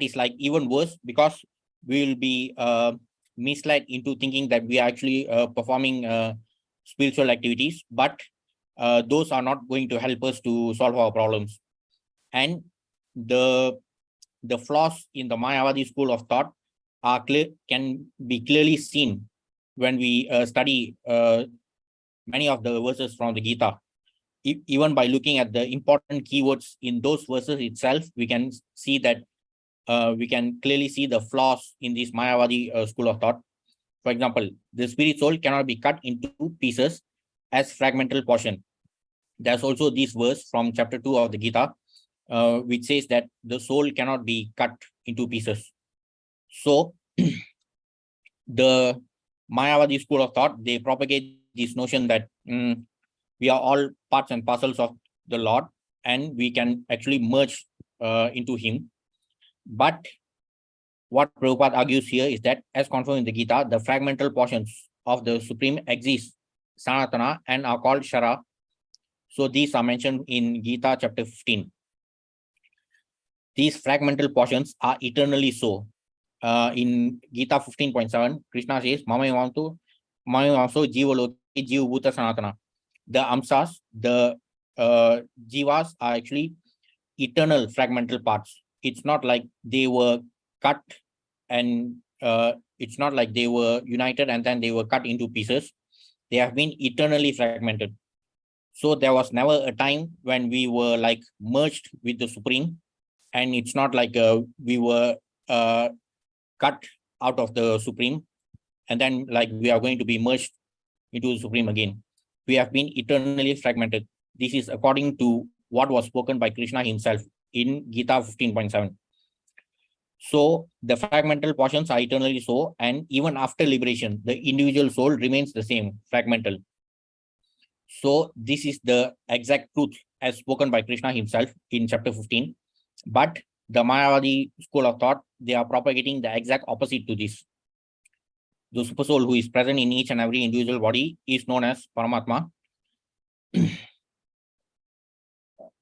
[SPEAKER 1] is like even worse, because we will be misled into thinking that we are actually performing spiritual activities, but those are not going to help us to solve our problems. And the flaws in the Mayavadi school of thought can be clearly seen when we study many of the verses from the Gita. Even by looking at the important keywords in those verses itself, we can see that we can clearly see the flaws in this Mayavadi school of thought. For example, the spirit soul cannot be cut into pieces as fragmental portion. There's also this verse from chapter 2 of the Gita, which says that the soul cannot be cut into pieces. So the Mayavadi school of thought, they propagate this notion that we are all parts and parcels of the Lord, and we can actually merge into him. But what Prabhupada argues here is that, as confirmed in the Gita, the fragmental portions of the Supreme exist Sanatana and are called Shara. So these are mentioned in Gita chapter 15. These fragmental portions are eternally so. In Gita 15.7, Krishna says, Mamayamamso Jivaloke Jivabhuta Sanatana. The Amsas, the Jivas are actually eternal fragmental parts. It's not like they were cut and it's not like they were united and then they were cut into pieces. They have been eternally fragmented. So there was never a time when we were like merged with the Supreme, and it's not like we were cut out of the Supreme and then like we are going to be merged into the Supreme again. We have been eternally fragmented. This is according to what was spoken by Krishna himself in Gita 15.7. So the fragmental portions are eternally so, and even after liberation, the individual soul remains the same, fragmental. So this is the exact truth as spoken by Krishna himself in chapter 15. But the Mayavadi school of thought, they are propagating the exact opposite to this. The super soul who is present in each and every individual body is known as Paramatma.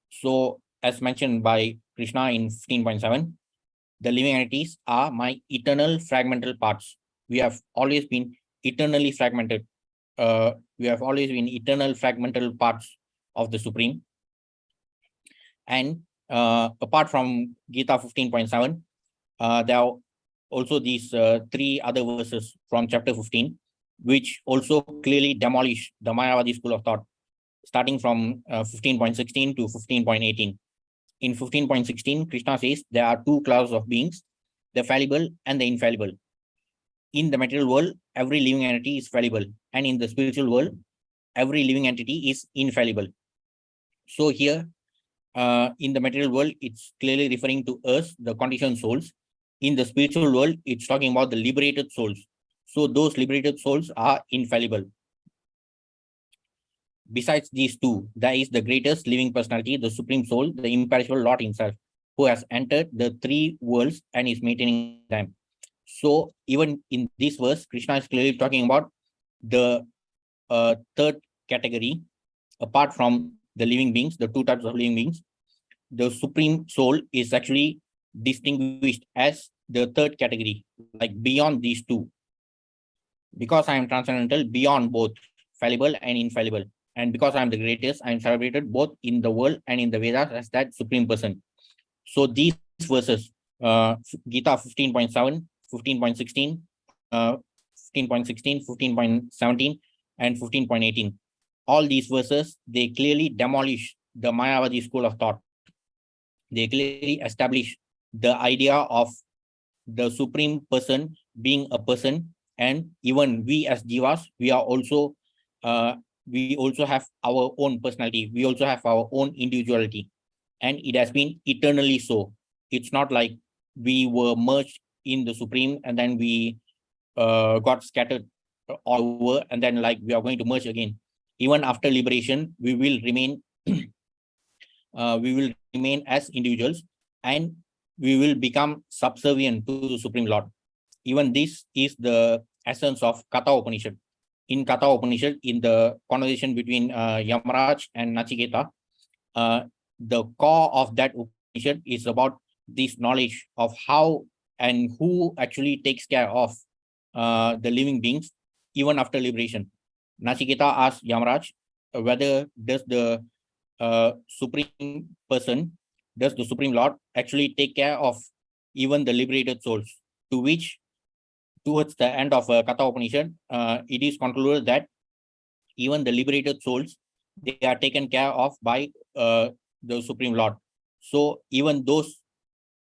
[SPEAKER 1] So as mentioned by Krishna in 15.7, the living entities are my eternal fragmental parts. We have always been eternally fragmented. We have always been eternal fragmental parts of the Supreme. And apart from Gita 15.7, there are also these three other verses from chapter 15, which also clearly demolish the Mayavadi school of thought, starting from 15.16 to 15.18. In 15.16, Krishna says there are two classes of beings, the fallible and the infallible. In the material world, every living entity is fallible, and in the spiritual world, every living entity is infallible. So here, in the material world, it's clearly referring to us, the conditioned souls. In the spiritual world, it's talking about the liberated souls. So those liberated souls are infallible. Besides these two, there is the greatest living personality, the Supreme Soul, the imperishable Lord himself, who has entered the three worlds and is maintaining them. So even in this verse, Krishna is clearly talking about the third category, apart from the living beings, the two types of living beings. The Supreme Soul is actually distinguished as the third category, like beyond these two. Because I am transcendental, beyond both fallible and infallible. And because I am the greatest, I am celebrated both in the world and in the Vedas as that Supreme Person. So these verses, Gita 15.7, 15.16, 15.16, 15.17, and 15.18. All these verses, they clearly demolish the Mayavadi school of thought. They clearly establish the idea of the Supreme Person being a person, and even we as jivas, we also have our own personality. We also have our own individuality, and it has been eternally so. It's not like we were merged in the Supreme and then we got scattered all over, and then like we are going to merge again. Even after liberation, we will remain as individuals, and we will become subservient to the Supreme Lord. Even this is the essence of Katha Upanishad. In Katha Upanishad, in the conversation between Yamaraj and Nachiketa, the core of that Upanishad is about this knowledge of how and who actually takes care of the living beings even after liberation. Nachiketa asks Yamaraj whether does the Supreme Person, does the Supreme Lord actually take care of even the liberated souls, to which towards the end of Katha Upanishad, it is concluded that even the liberated souls, they are taken care of by the Supreme Lord. So even those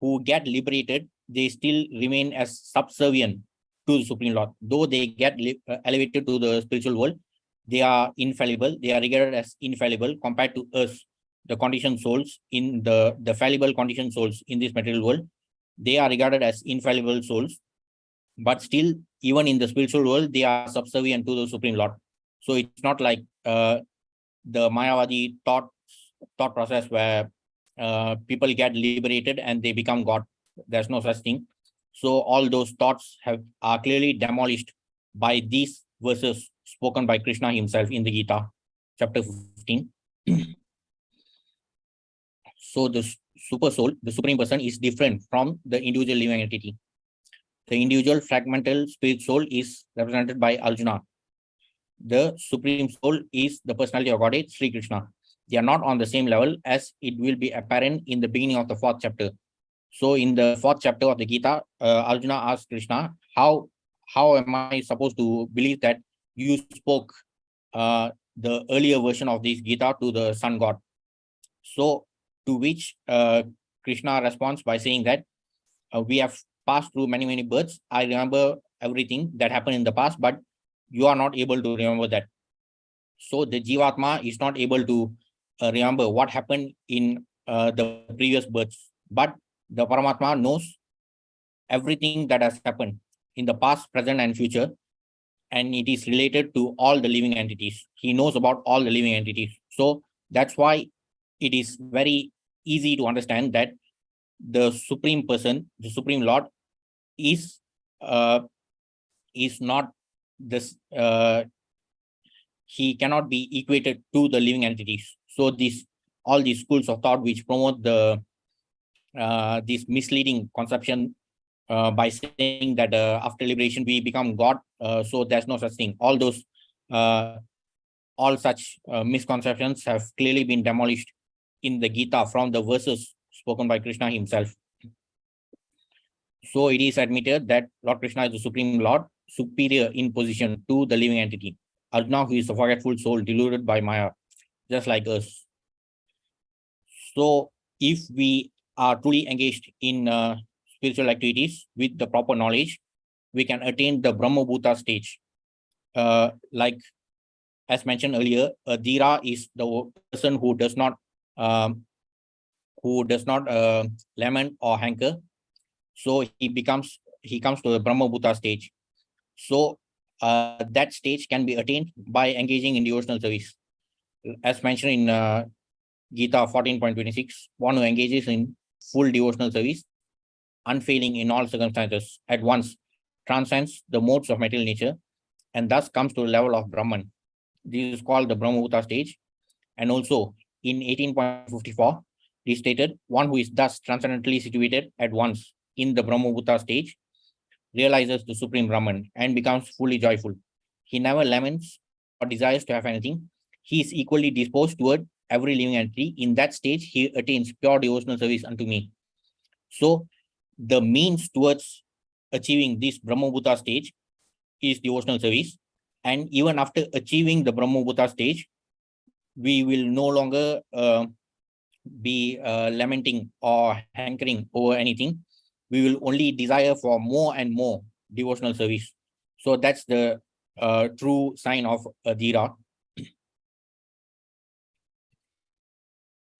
[SPEAKER 1] who get liberated, they still remain as subservient to the Supreme Lord. Though they get elevated to the spiritual world, they are infallible. They are regarded as infallible compared to us, the conditioned souls, in the fallible conditioned souls in this material world. They are regarded as infallible souls, but still, even in the spiritual world, they are subservient to the Supreme Lord. So it's not like the Mayavadi thought process where people get liberated and they become God. There's no such thing. So all those thoughts are clearly demolished by these verses spoken by Krishna himself in the Gita, chapter 15. So the super soul, the Supreme Person, is different from the individual living entity. The individual fragmental spirit soul is represented by Arjuna. The Supreme Soul is the personality of Godhead, Sri Krishna. They are not on the same level, as it will be apparent in the beginning of the 4th chapter. So in the 4th chapter of the Gita, Arjuna asks Krishna, how am I supposed to believe that you spoke the earlier version of this Gita to the sun god? So to which Krishna responds by saying that we have passed through many births. I remember everything that happened in the past, but you are not able to remember that. So the Jivatma is not able to remember what happened in the previous births, but the Paramatma knows everything that has happened in the past, present, and future, and it is related to all the living entities. He knows about all the living entities. So that's why it is very easy to understand that the Supreme Person, the Supreme Lord, is not this. He cannot be equated to the living entities. So all these schools of thought which promote this misleading conception by saying that after liberation we become God. So there's no such thing. All such misconceptions have clearly been demolished in the Gita from the verses spoken by Krishna himself. So it is admitted that Lord Krishna is the Supreme Lord, superior in position to the living entity. Arjuna, who is a forgetful soul deluded by Maya, just like us. So if we are truly engaged in spiritual activities with the proper knowledge, we can attain the Brahma Bhuta stage. Like as mentioned earlier, a Dhira is the person who does not lament or hanker. So he comes to the Brahma Bhuta stage. So that stage can be attained by engaging in devotional service. As mentioned in Gita 14.26, one who engages in full devotional service, unfailing in all circumstances, at once transcends the modes of material nature and thus comes to the level of Brahman. This is called the Brahma Bhuta stage. And also in 18.54, it is stated, one who is thus transcendently situated at once in the Brahma Bhuta stage realizes the Supreme Brahman and becomes fully joyful. He never laments or desires to have anything. He is equally disposed toward every living entity. In that stage, he attains pure devotional service unto me. So the means towards achieving this Brahma Bhuta stage is devotional service. And even after achieving the Brahma Bhuta stage, we will no longer be lamenting or hankering over anything. We will only desire for more and more devotional service. So that's the true sign of a Dhira.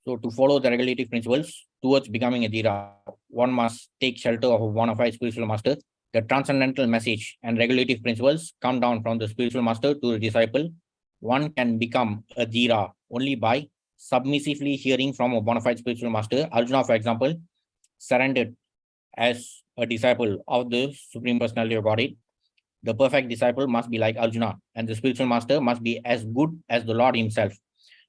[SPEAKER 1] So to follow the regulative principles towards becoming a Dhira, one must take shelter of a bona fide spiritual master. The transcendental message and regulative principles come down from the spiritual master to the disciple. One can become a Dhira only by submissively hearing from a bona fide spiritual master. Arjuna, for example, surrendered as a disciple of the Supreme Personality of Godhead. The perfect disciple must be like Arjuna, and the spiritual master must be as good as the Lord himself.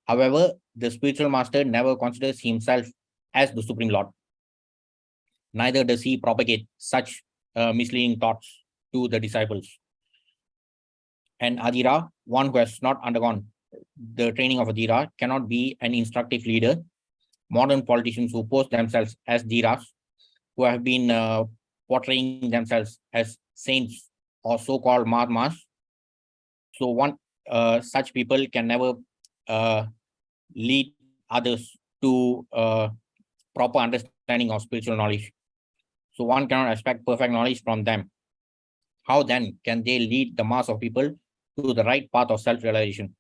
[SPEAKER 1] However, the spiritual master never considers himself as the Supreme Lord. Neither does he propagate such misleading thoughts to the disciples. An Adhira, one who has not undergone the training of a Dhira, cannot be an instructive leader. Modern politicians who post themselves as Dhiras, who have been portraying themselves as saints or so-called Mahatmas. So such people can never lead others to proper understanding of spiritual knowledge. So one cannot expect perfect knowledge from them. How then can they lead the mass of people to the right path of self-realization?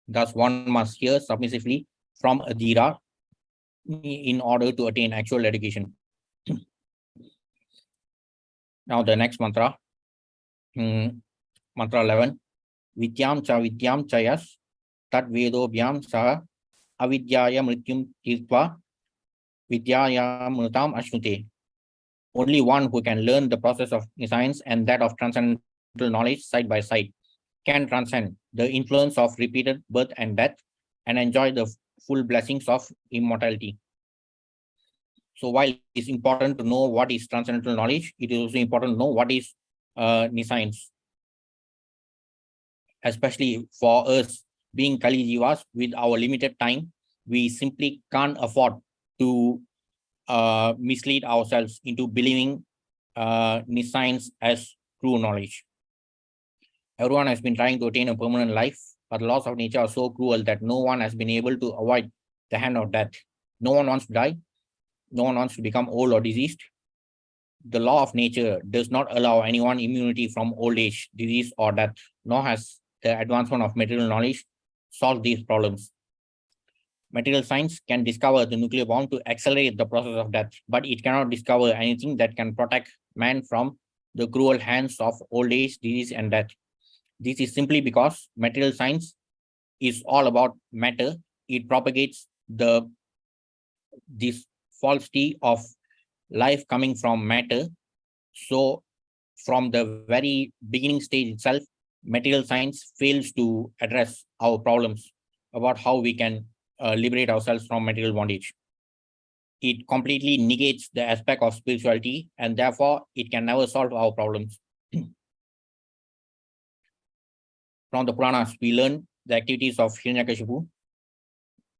[SPEAKER 1] Thus, one must hear submissively from a Dhira in order to attain actual education. Now the next mantra, mantra 11. Vidyam cha yas tat vedobhyam saha avidyaya mrityum tirtva vidyaya mritam ashnute. Only one who can learn the process of science and that of transcendental knowledge side by side can transcend the influence of repeated birth and death and enjoy the full blessings of immortality. So while it's important to know what is transcendental knowledge, it is also important to know what is science. Especially for us being Kali Jivas with our limited time, we simply can't afford to mislead ourselves into believing science as true knowledge. Everyone has been trying to attain a permanent life, but the laws of nature are so cruel that no one has been able to avoid the hand of death. No one wants to die. No one wants to become old or diseased. The law of nature does not allow anyone immunity from old age, disease, or death, nor has the advancement of material knowledge solved these problems. Material science can discover the nuclear bomb to accelerate the process of death, but it cannot discover anything that can protect man from the cruel hands of old age, disease, and death. This is simply because material science is all about matter. It propagates this falsity of life coming from matter. So from the very beginning stage itself, material science fails to address our problems about how we can liberate ourselves from material bondage. It completely negates the aspect of spirituality, and therefore it can never solve our problems. From the Puranas, we learn the activities of Hiranyakashipu,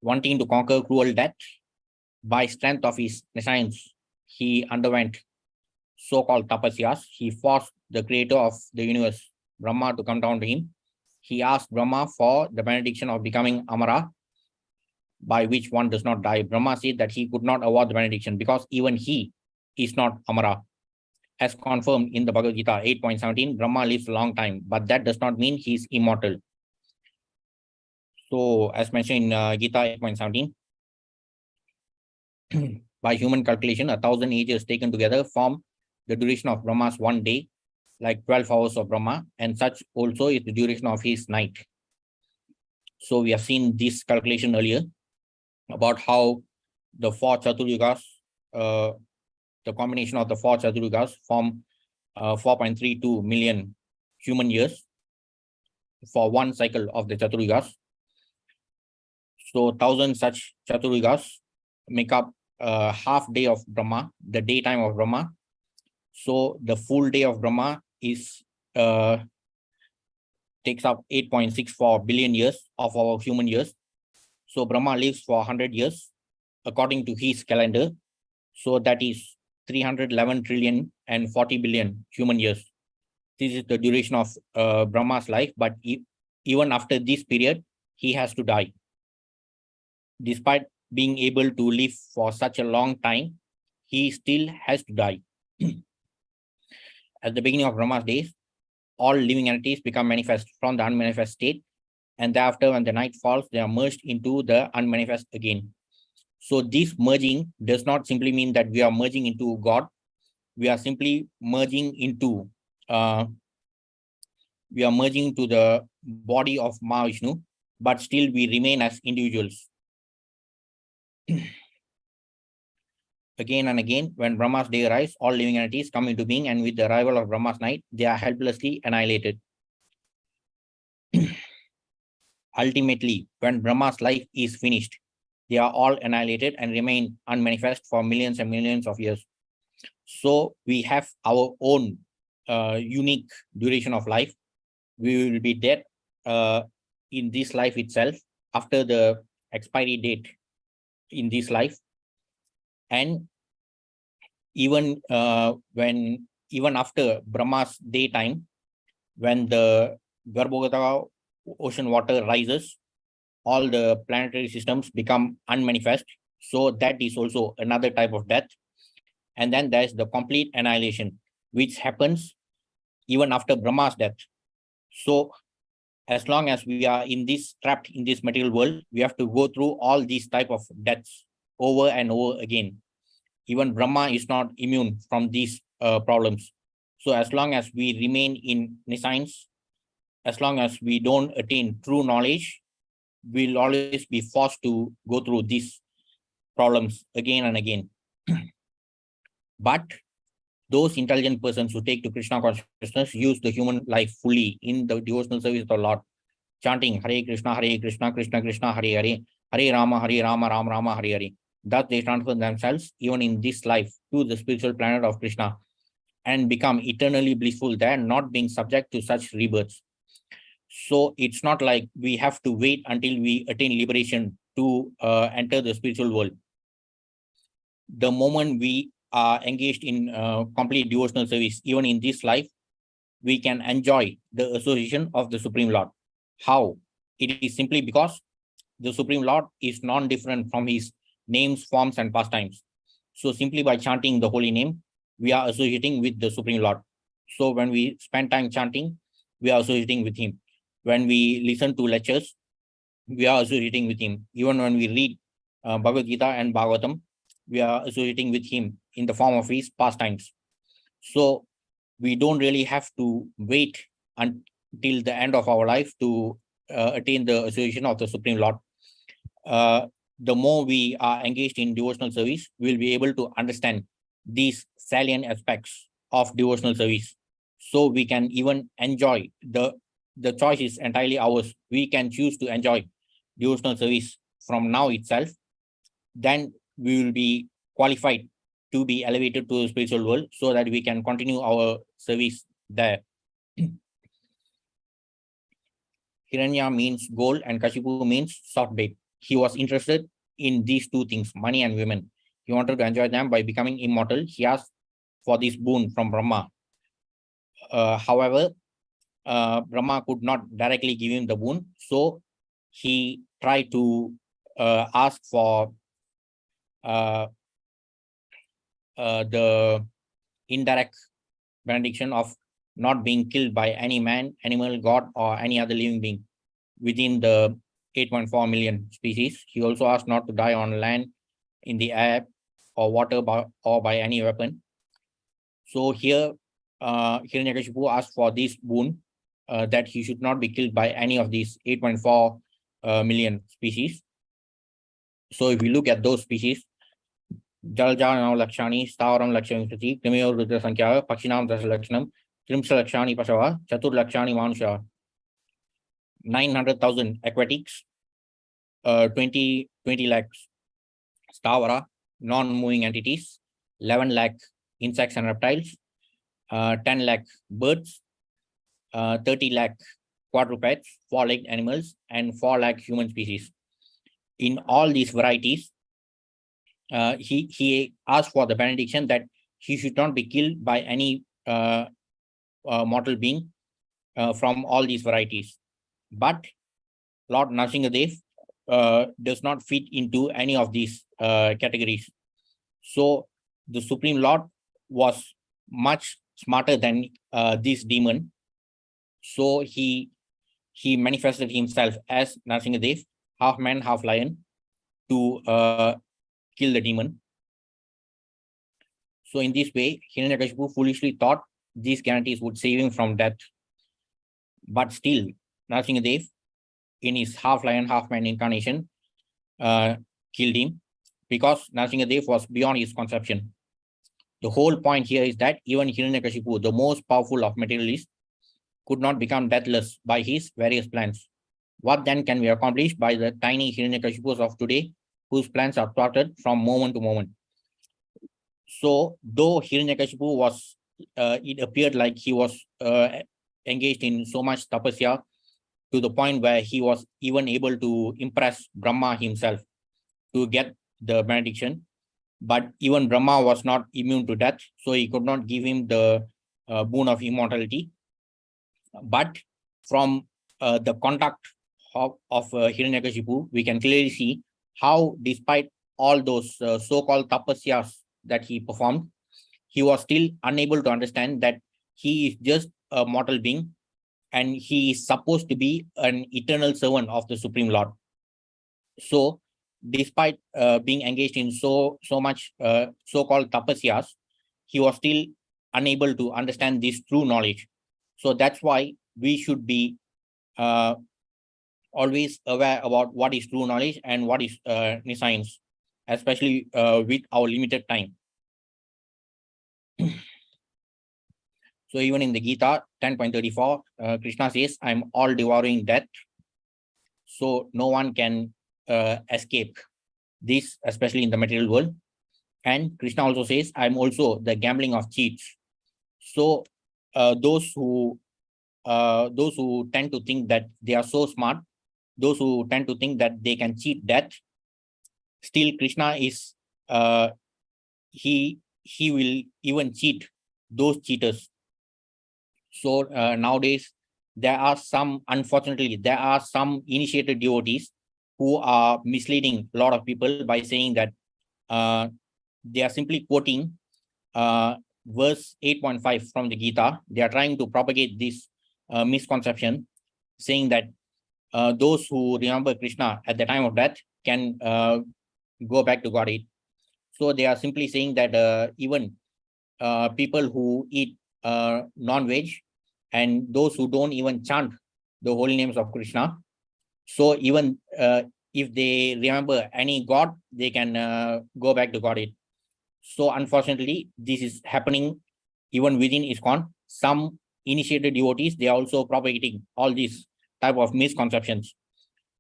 [SPEAKER 1] wanting to conquer cruel death. By strength of his science, he underwent so-called tapasyas. He forced the creator of the universe, Brahma, to come down to him. He asked Brahma for the benediction of becoming Amara, by which one does not die. Brahma said that he could not award the benediction because even he is not Amara. As confirmed in the Bhagavad Gita 8.17, Brahma lives a long time, but that does not mean he is immortal. So, as mentioned in Gita 8.17, by human calculation, 1,000 ages taken together form the duration of Brahma's one day, like 12 hours of Brahma, and such also is the duration of his night. So we have seen this calculation earlier about how the four Chaturyugas, the combination of the four Chaturyugas form 4.32 million human years for one cycle of the Chaturyugas. So 1,000 such Chaturyugas make up half day of Brahma, the daytime of Brahma. So the full day of Brahma is takes up 8.64 billion years of our human years. So Brahma lives for 100 years according to his calendar. So that is 311 trillion and 40 billion human years. This is the duration of Brahma's life, but even after this period, he has to die. Despite being able to live for such a long time, he still has to die. At the beginning of Brahma's days, all living entities become manifest from the unmanifest state, and thereafter, when the night falls, they are merged into the unmanifest again. So this merging does not simply mean that we are merging into God. We are simply merging into the body of Mahavishnu, but still we remain as individuals. Again and again, when Brahma's day arrives, all living entities come into being, and with the arrival of Brahma's night, they are helplessly annihilated. Ultimately, when Brahma's life is finished, they are all annihilated and remain unmanifest for millions and millions of years. So we have our own unique duration of life. We will be dead in this life itself after the expiry date in this life. And even after Brahma's daytime, when the Garbhogata ocean water rises, all the planetary systems become unmanifest. So that is also another type of death. And then there's the complete annihilation, which happens even after Brahma's death. So as long as we are trapped in this material world, we have to go through all these type of deaths over and over again. Even Brahma is not immune from these problems. So as long as we remain in nescience, as long as we don't attain true knowledge, we'll always be forced to go through these problems again and again. But those intelligent persons who take to Krishna consciousness use the human life fully in the devotional service of the Lord, chanting Hare Krishna, Krishna Krishna, Hare Hare, Hare Rama, Rama Rama, Hare Hare. Thus they transfer themselves even in this life to the spiritual planet of Krishna and become eternally blissful there, not being subject to such rebirths. So it's not like we have to wait until we attain liberation to enter the spiritual world. The moment we are engaged in complete devotional service, even in this life, we can enjoy the association of the Supreme Lord. How? It is simply because the Supreme Lord is non-different from his names, forms, and pastimes. So simply by chanting the holy name, we are associating with the Supreme Lord. So when we spend time chanting, we are associating with him. When we listen to lectures, we are associating with him. Even when we read Bhagavad Gita and Bhagavatam, we are associating with him in the form of his pastimes. So we don't really have to wait until the end of our life to attain the association of the Supreme Lord. The more we are engaged in devotional service, we'll be able to understand these salient aspects of devotional service. So we can even enjoy the choice is entirely ours. We can choose to enjoy devotional service from now itself. Then we will be qualified to be elevated to the spiritual world so that we can continue our service there. Hiranya means gold and Kashipu means soft bait. He was interested in these two things, money and women. He wanted to enjoy them by becoming immortal. He asked for this boon from Brahma. However, Brahma could not directly give him the boon, so he tried to ask for the indirect benediction of not being killed by any man, animal, god, or any other living being within the 8.4 million species. He also asked not to die on land, in the air, or water, or by any weapon. So here, Hiranyakashipu asked for this boon, that he should not be killed by any of these 8.4 million species. So if we look at those species, Jaljanam Lakshani, Stavaram Lakshani, Krimiyor Rudra Sankhya, Pakshinam Dasa Lakshanam, Trimsa Lakshani Pasava, Chatur Lakshani Manusha, 900,000 aquatics, 20 lakhs Stavara, non-moving entities, 11 lakh insects and reptiles, 10 lakh birds, 30 lakh quadrupeds, 4-legged animals, and 4 lakh human species. In all these varieties, he asked for the benediction that he should not be killed by any mortal being from all these varieties. But Lord Nrsingadev does not fit into any of these categories. So the Supreme Lord was much smarter than this demon. So he manifested himself as Nrsingadev, half man, half lion, to kill the demon. So in this way, Hiranyakashipu foolishly thought these guarantees would save him from death. But still, Nrsingadev, in his half lion, half man incarnation, killed him because Nrsingadev was beyond his conception. The whole point here is that even Hiranyakashipu, the most powerful of materialists, could not become deathless by his various plans. What then can be accomplished by the tiny Hiranyakashipus of today, whose plans are thwarted from moment to moment? So, though Hiranyakashipu was, it appeared like he was engaged in so much tapasya to the point where he was even able to impress Brahma himself to get the benediction. But even Brahma was not immune to death, so he could not give him the boon of immortality. But from the conduct of Hiranyakashipu, we can clearly see how, despite all those so-called tapasyas that he performed, he was still unable to understand that he is just a mortal being and he is supposed to be an eternal servant of the Supreme Lord. So, despite being engaged in so much so-called tapasyas, he was still unable to understand this true knowledge. So that's why we should be always aware about what is true knowledge and what is science, especially with our limited time. So even in the Gita 10.34, Krishna says, "I'm all devouring death." So no one can escape this, especially in the material world. And Krishna also says, "I'm also the gambling of cheats." So those who tend to think that they are so smart, those who tend to think that they can cheat death, still Krishna is he will even cheat those cheaters. So nowadays unfortunately there are some initiated devotees who are misleading a lot of people by saying that they are simply quoting verse 8.5 from the Gita. They are trying to propagate this misconception, saying that those who remember Krishna at the time of death can go back to Godhead. So they are simply saying that even people who eat non-veg and those who don't even chant the holy names of Krishna. So even if they remember any god, they can go back to Godhead. So unfortunately, this is happening even within ISKCON. Some initiated devotees, they are also propagating all these type of misconceptions.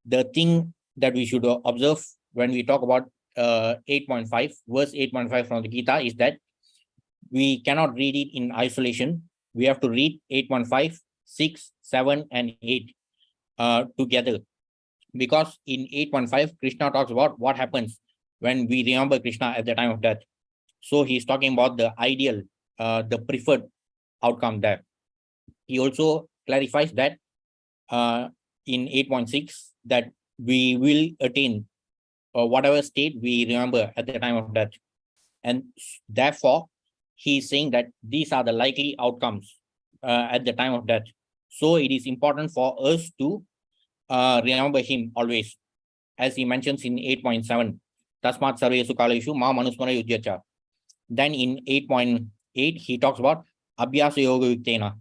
[SPEAKER 1] The thing that we should observe when we talk about 8.5, verse 8.5 from the Gita is that we cannot read it in isolation. We have to read 8.5, 6, 7, and 8 together. Because in 8.5, Krishna talks about what happens when we remember Krishna at the time of death. So he's talking about the ideal, the preferred outcome there. He also clarifies that in 8.6 that we will attain whatever state we remember at the time of death. And therefore, he is saying that these are the likely outcomes at the time of death. So it is important for us to remember him always. As he mentions in 8.7, Tasmat Sarvesu Kaleshu Ma Manusmara Yudhyacha. Then in 8.8, he talks about Abhyasa Yoga Yuktena.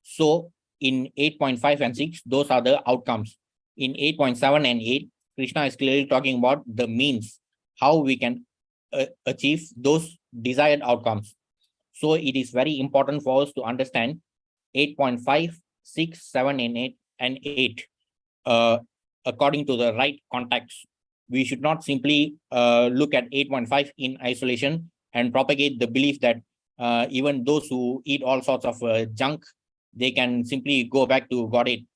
[SPEAKER 1] So in 8.5 and 6, those are the outcomes. In 8.7 and 8, Krishna is clearly talking about the means, how we can achieve those desired outcomes. So it is very important for us to understand 8.5, 6, 7, and 8 according to the right context. We should not simply look at 8.5 in isolation and propagate the belief that even those who eat all sorts of junk, they can simply go back to Godhead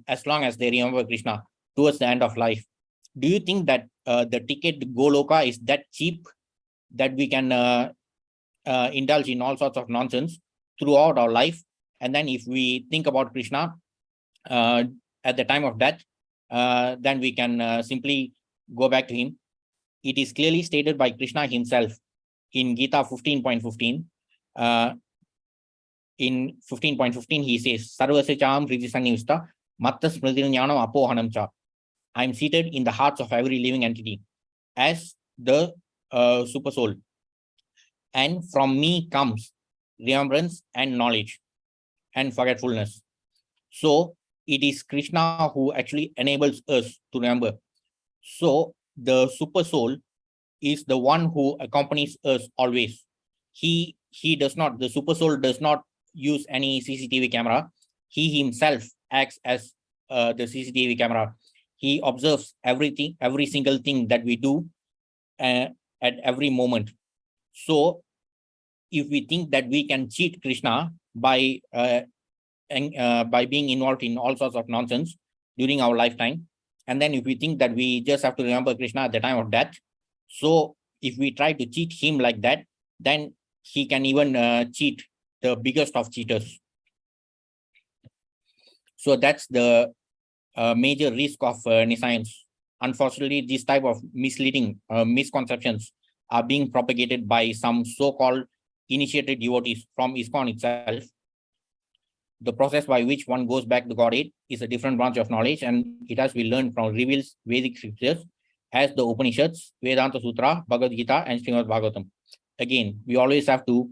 [SPEAKER 1] as long as they remember Krishna towards the end of life. Do you think that the ticket to Goloka is that cheap that we can indulge in all sorts of nonsense throughout our life? And then if we think about Krishna at the time of death, then we can simply go back to him. It is clearly stated by Krishna himself in Gita 15.15. In 15.15, he says, Sarvasyam Hridisannivista Matta Smritinyanam Apohanam Cha. I am seated in the hearts of every living entity as the super soul. And from me comes remembrance and knowledge and forgetfulness. So it is Krishna who actually enables us to remember. So the super soul is the one who accompanies us always. He does not, the super soul does not use any CCTV camera. He himself acts as the CCTV camera. He observes everything, every single thing that we do at every moment. So if we think that we can cheat Krishna by being involved in all sorts of nonsense during our lifetime, and then if we think that we just have to remember Krishna at the time of death, so if we try to cheat him like that, then he can even cheat the biggest of cheaters. So that's the major risk of nescience. Unfortunately, this type of misleading misconceptions are being propagated by some so-called initiated devotees from ISKCON itself. The process by which one goes back to Godhead is a different branch of knowledge, and it has been learned from revealed Vedic scriptures as the Upanishads, Vedanta Sutra, Bhagavad Gita, and Srimad Bhagavatam. Again, we always have to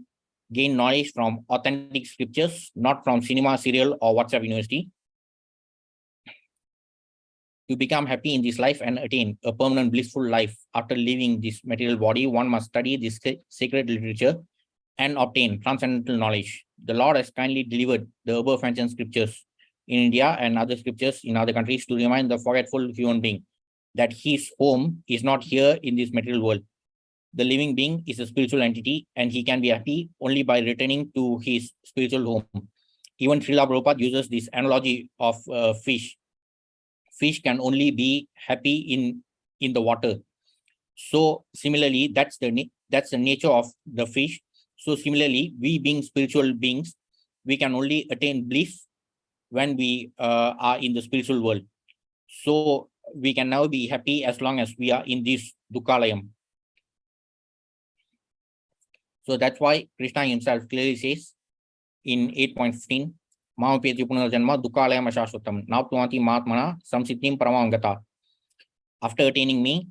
[SPEAKER 1] gain knowledge from authentic scriptures, not from cinema, serial, or WhatsApp university. To become happy in this life and attain a permanent blissful life after leaving this material body, one must study this sacred literature and obtain transcendental knowledge. The Lord has kindly delivered the above mentioned scriptures in India and other scriptures in other countries to remind the forgetful human being that his home is not here in this material world. The living being is a spiritual entity, and he can be happy only by returning to his spiritual home. Even Srila Prabhupada uses this analogy of fish. Fish can only be happy in the water. So similarly, that's the nature of the fish. So similarly, we being spiritual beings, we can only attain bliss when we are in the spiritual world. So we can now be happy as long as we are in this Dukkalayam. So that's why Krishna himself clearly says in 8.15, Mahapeti Punarjanma Dukkalayam Ashashvatam Naptuanti Mahatmana Samsiddhim Paramangata. After attaining me,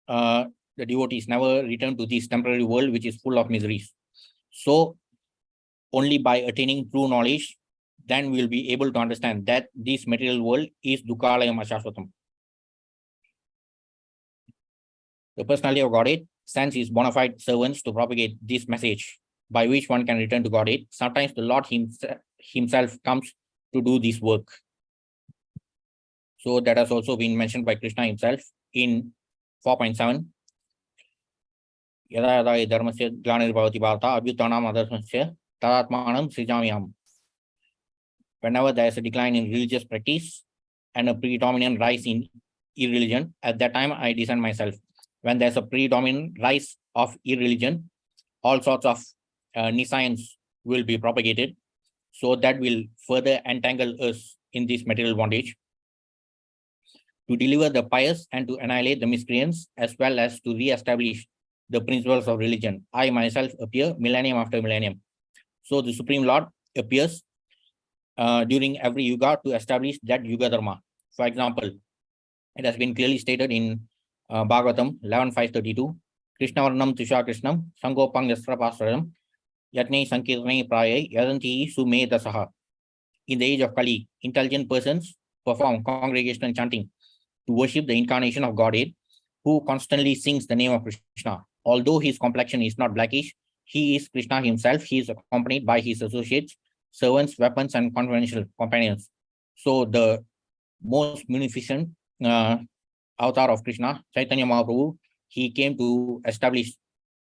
[SPEAKER 1] the devotees never return to this temporary world which is full of miseries. So only by attaining true knowledge, then we will be able to understand that this material world is Dukkhalayam Ashashvatam. The personality of Godhead sends his bona fide servants to propagate this message, by which one can return to Godhead. Sometimes the Lord himself comes to do this work. So that has also been mentioned by Krishna himself in 4.7. Yada yada dharmasya glanirvavati bharata abhyutanam adharmasya tadatmanam srijamyam. Whenever there is a decline in religious practice and a predominant rise in irreligion, at that time I descend myself. When there's a predominant rise of irreligion, all sorts of nescience will be propagated. So that will further entangle us in this material bondage. To deliver the pious and to annihilate the miscreants, as well as to re-establish the principles of religion, I myself appear millennium after millennium. So the Supreme Lord appears during every yuga to establish that yuga dharma. For example, it has been clearly stated in Bhagavatam 11.532, Krishna Varnam Tusha Krishnam Sangopang Yastra Pasradam Yatne Sankirtane Prayai Yadanti Sume Dasaha. In the age of Kali, intelligent persons perform congregational chanting to worship the incarnation of Godhead, who constantly sings the name of Krishna. Although his complexion is not blackish, he is Krishna himself. He is accompanied by his associates, servants, weapons, and confidential companions. So the most munificent avatar of Krishna, Chaitanya Mahaprabhu, he came to establish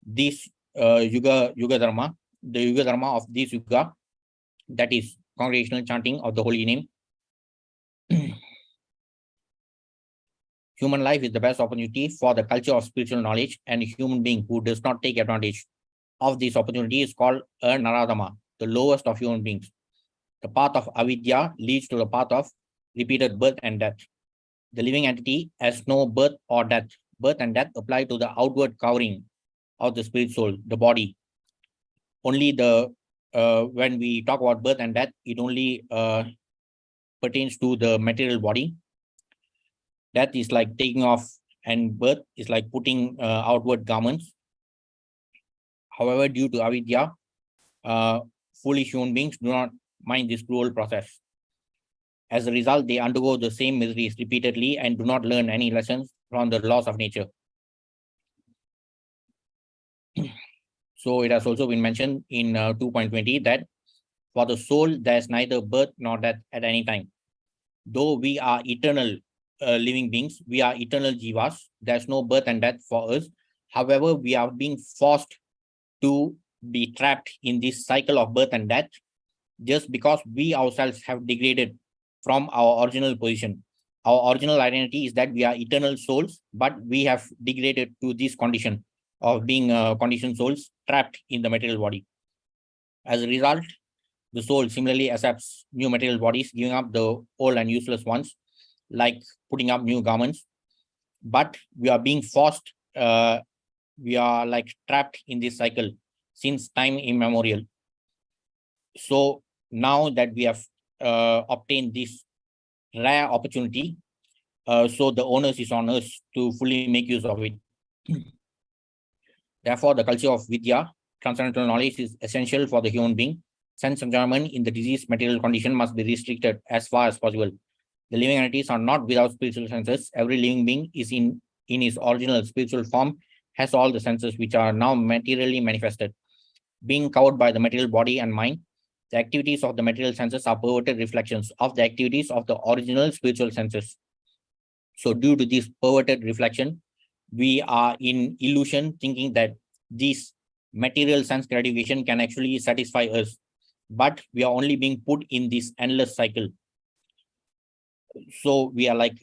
[SPEAKER 1] this yuga dharma, the yuga dharma of this yuga, that is congregational chanting of the holy name. Human life is the best opportunity for the culture of spiritual knowledge, and a human being who does not take advantage of this opportunity is called a Naradama, the lowest of human beings. The path of avidya leads to the path of repeated birth and death. The living entity has no birth or death. Birth and death apply to the outward covering of the spirit soul, the body. Only the when we talk about birth and death, it only pertains to the material body. Death is like taking off, and birth is like putting outward garments. However, due to avidya, foolish human beings do not mind this cruel process. As a result, they undergo the same miseries repeatedly and do not learn any lessons from the laws of nature. So it has also been mentioned in 2.20 that for the soul, there is neither birth nor death at any time. Though we are eternal living beings, we are eternal jivas, there's no birth and death for us. However, we are being forced to be trapped in this cycle of birth and death just because we ourselves have degraded from our original position. Our original identity is that we are eternal souls, but we have degraded to this condition of being conditioned souls trapped in the material body. As a result, the soul similarly accepts new material bodies, giving up the old and useless ones, like putting up new garments. But we are being forced, we are like trapped in this cycle since time immemorial. So now that we have obtained this rare opportunity, so the onus is on us to fully make use of it. Therefore, the culture of Vidya, transcendental knowledge, is essential for the human being. Sense enjoyment in the diseased material condition must be restricted as far as possible. The living entities are not without spiritual senses. Every living being is in his original spiritual form, has all the senses which are now materially manifested. Being covered by the material body and mind, the activities of the material senses are perverted reflections of the activities of the original spiritual senses. So due to this perverted reflection, we are in illusion, thinking that this material sense gratification can actually satisfy us, but we are only being put in this endless cycle. So we are like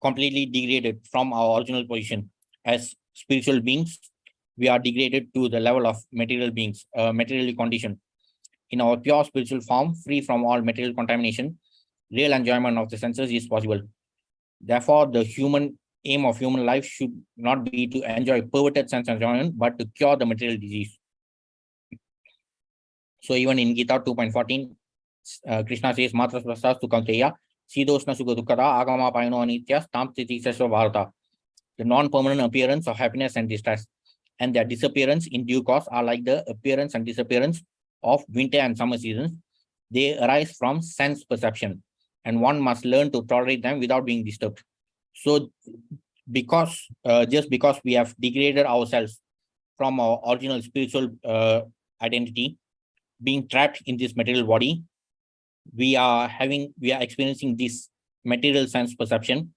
[SPEAKER 1] completely degraded from our original position. As spiritual beings, we are degraded to the level of material beings, materially conditioned. In our pure spiritual form, free from all material contamination, real enjoyment of the senses is possible. Therefore, the aim of human life should not be to enjoy perverted sense enjoyment, but to cure the material disease. So even in Gita 2.14, Krishna says, Matra prasastu kamteya, sidoshna sukha dukkada, agama payano anitya, tam titi sesva bharata. The non-permanent appearance of happiness and distress. and their disappearance in due course are like the appearance and disappearance of winter and summer seasons. They arise from sense perception, and one must learn to tolerate them without being disturbed. So just because we have degraded ourselves from our original spiritual identity, being trapped in this material body, we are experiencing this material sense perception,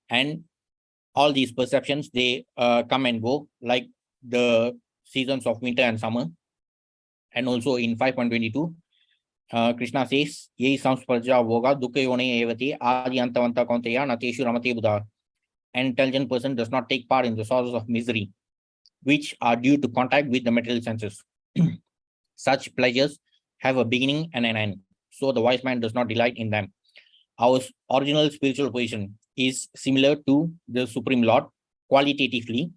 [SPEAKER 1] and all these perceptions, they come and go like the seasons of winter and summer. And also in 5.22, Krishna says, Ye samsparja voga dukkha yone evati adi antavanta kaunteya nateshu ramate buddha. An intelligent person does not take part in the sources of misery, which are due to contact with the material senses. Such pleasures have a beginning and an end, so the wise man does not delight in them. Our original spiritual position is similar to the Supreme Lord qualitatively.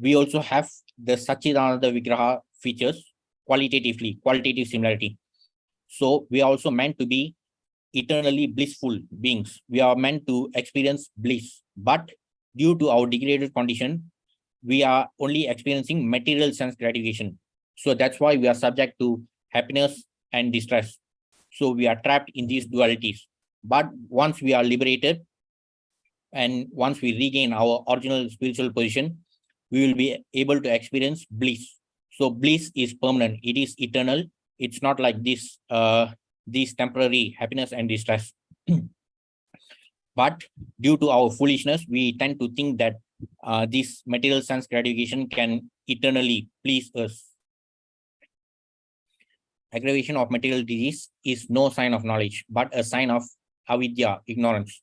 [SPEAKER 1] We also have the Satchidananda Vigraha features qualitatively, qualitative similarity. So we are also meant to be eternally blissful beings. We are meant to experience bliss, but due to our degraded condition, we are only experiencing material sense gratification. So that's why we are subject to happiness and distress. So we are trapped in these dualities. But once we are liberated and once we regain our original spiritual position, we will be able to experience bliss. So bliss is permanent. It is eternal. It's not like this temporary happiness and distress. But due to our foolishness, we tend to think that this material sense gratification can eternally please us. Aggravation of material disease is no sign of knowledge, but a sign of avidya, ignorance.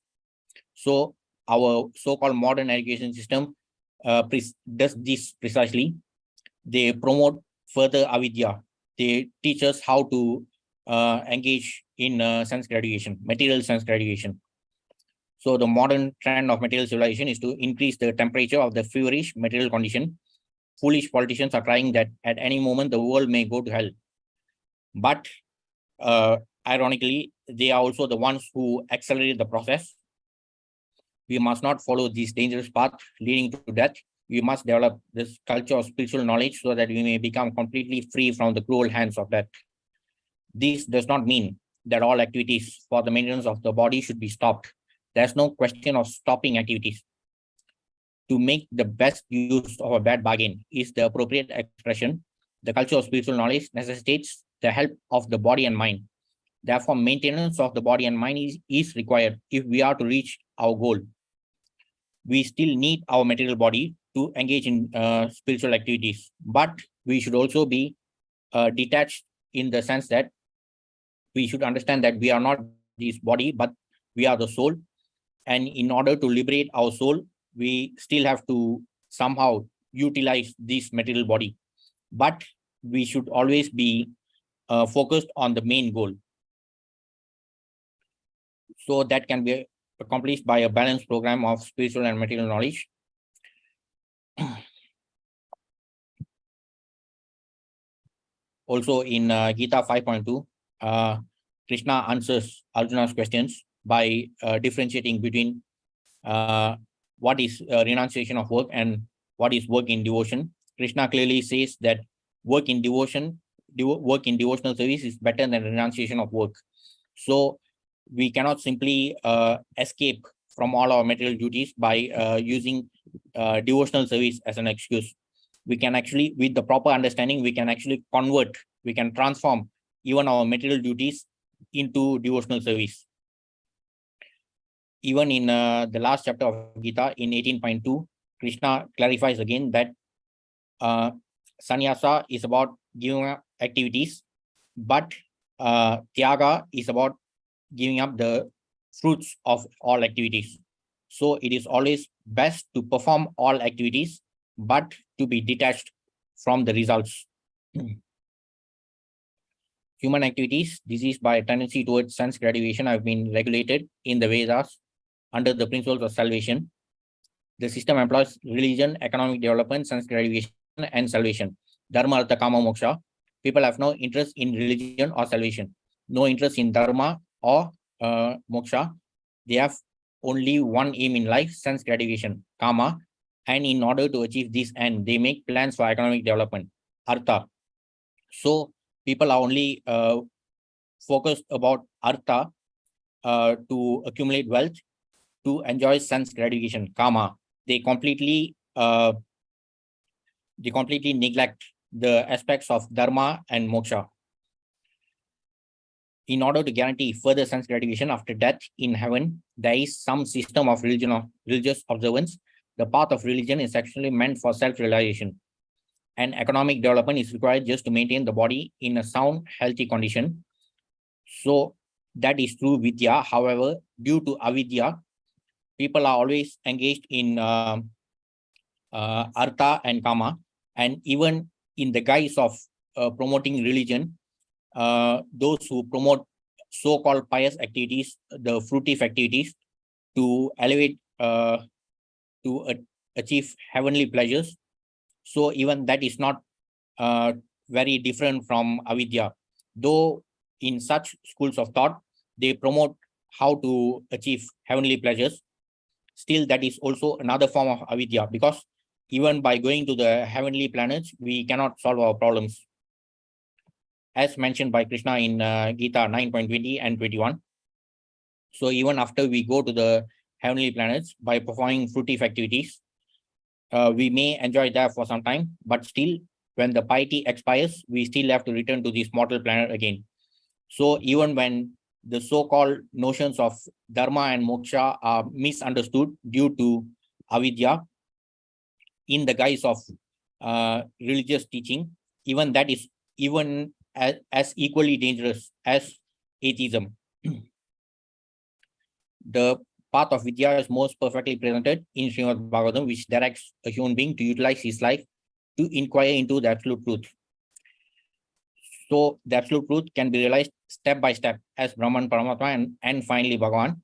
[SPEAKER 1] So our so-called modern education system does this precisely. They promote further avidya. They teach us how to engage in sense gratification, material sense gratification. So the modern trend of material civilization is to increase the temperature of the feverish material condition. Foolish politicians are trying that at any moment the world may go to hell. But ironically, they are also the ones who accelerate the process. We must not follow this dangerous path leading to death. We must develop this culture of spiritual knowledge so that we may become completely free from the cruel hands of death. This does not mean that all activities for the maintenance of the body should be stopped. There's no question of stopping activities. To make the best use of a bad bargain is the appropriate expression. The culture of spiritual knowledge necessitates the help of the body and mind. Therefore, maintenance of the body and mind is required if we are to reach our goal. We still need our material body to engage in spiritual activities, but we should also be detached in the sense that we should understand that we are not this body, but we are the soul. And in order to liberate our soul, we still have to somehow utilize this material body. But we should always be focused on the main goal. So that can be accomplished by a balanced program of spiritual and material knowledge. Also in Gita 5.2, Krishna answers Arjuna's questions by differentiating between what is renunciation of work and what is work in devotion. Krishna clearly says that work in devotional service is better than renunciation of work. So we cannot simply escape from all our material duties by using devotional service as an excuse. We can actually, with the proper understanding, we can actually convert, we can transform even our material duties into devotional service. Even in the last chapter of Gita, in 18.2, Krishna clarifies again that sannyasa is about giving up activities, but tyaga is about giving up the fruits of all activities. So it is always best to perform all activities, but to be detached from the results. Human activities, diseased by a tendency towards sense gratification, have been regulated in the Vedas under the principles of salvation. The system employs religion, economic development, sense gratification, and salvation. Dharma, artha, kama, moksha. People have no interest in religion or salvation, no interest in dharma or moksha. They have only one aim in life, sense gratification, kama, And in order to achieve this end, they make plans for economic development, artha. So people are only focused about artha to accumulate wealth, to enjoy sense gratification, kama. They completely neglect the aspects of dharma and moksha. In order to guarantee further sense gratification after death in heaven, there is some system of religious observance. The path of religion is actually meant for self-realization, and economic development is required just to maintain the body in a sound, healthy condition. So that is true vidya. However, due to avidya, people are always engaged in artha and kama, and even in the guise of promoting religion, those who promote so-called pious activities, the fruitive activities, to elevate, achieve heavenly pleasures. So even that is not very different from avidya. Though in such schools of thought, they promote how to achieve heavenly pleasures, still that is also another form of avidya, because even by going to the heavenly planets, we cannot solve our problems. As mentioned by Krishna in Gita 9.20 and 21. So even after we go to the heavenly planets by performing fruitive activities, we may enjoy that for some time, but still when the piety expires, we still have to return to this mortal planet again. So even when the so-called notions of dharma and moksha are misunderstood due to avidya in the guise of religious teaching, even that is even as equally dangerous as atheism. The path of vidya is most perfectly presented in Srimad Bhagavatam, which directs a human being to utilize his life to inquire into the absolute truth. So the absolute truth can be realized step by step as Brahman, Paramatma, and finally Bhagavan.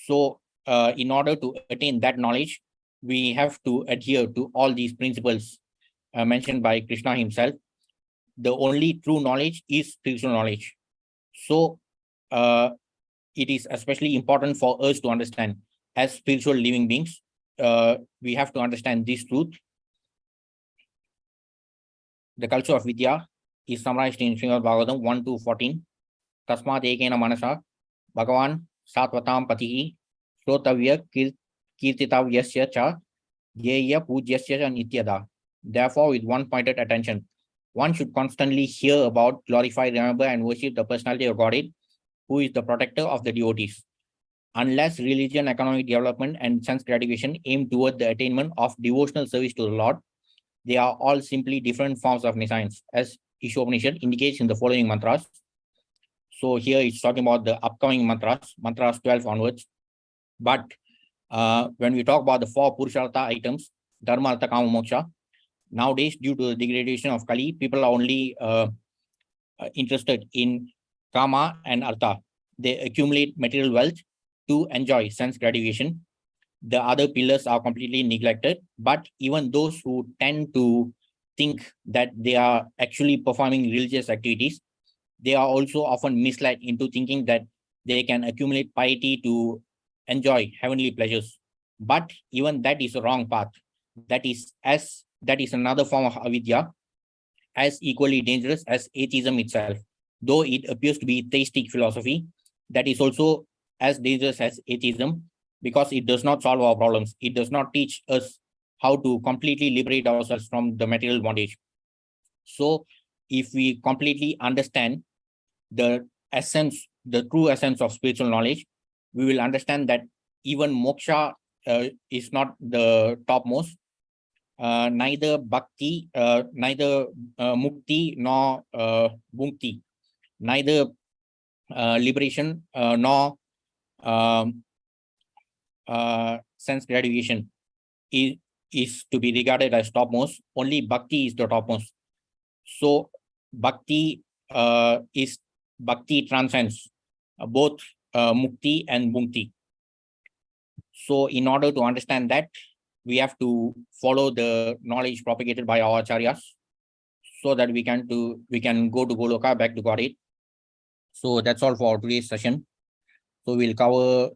[SPEAKER 1] So in order to attain that knowledge, we have to adhere to all these principles mentioned by Krishna himself. The only true knowledge is spiritual knowledge. So it is especially important for us to understand as spiritual living beings. We have to understand this truth. The culture of vidya is summarized in Srimad Bhagavatam 1-14. Tasmat ekena manasa Bhagavan satvatam patihi shrotavya kirtitavyasya cha yeya pujyasya cha nityada. Therefore, with one pointed attention, one should constantly hear about, glorify, remember, and worship the personality of Godhead, who is the protector of the devotees. Unless religion, economic development, and sense gratification aim toward the attainment of devotional service to the Lord, they are all simply different forms of nescience, as Īśāvāsyam indicates in the following mantras. So here it's talking about the upcoming mantras 12 onwards. But when we talk about the 4 Purushartha items, Dharma, Artha, Kama, Moksha, nowadays, due to the degradation of Kali, people are only interested in Kama and Artha. They accumulate material wealth to enjoy sense gratification. The other pillars are completely neglected, but even those who tend to think that they are actually performing religious activities, they are also often misled into thinking that they can accumulate piety to enjoy heavenly pleasures. But even that is a wrong path. That is another form of avidya, as equally dangerous as atheism itself. Though it appears to be theistic philosophy, that is also as dangerous as atheism, because it does not solve our problems. It does not teach us how to completely liberate ourselves from the material bondage. So if we completely understand the essence, the true essence of spiritual knowledge, we will understand that even moksha is not the topmost. Neither bhakti, neither mukti nor bhukti, neither liberation nor sense gratification is to be regarded as topmost. Only bhakti is the topmost. So bhakti transcends both mukti and bhukti. So in order to understand that, we have to follow the knowledge propagated by our acharyas, so that we can go to Goloka, back to Godhead. So that's all for today's session. So we'll cover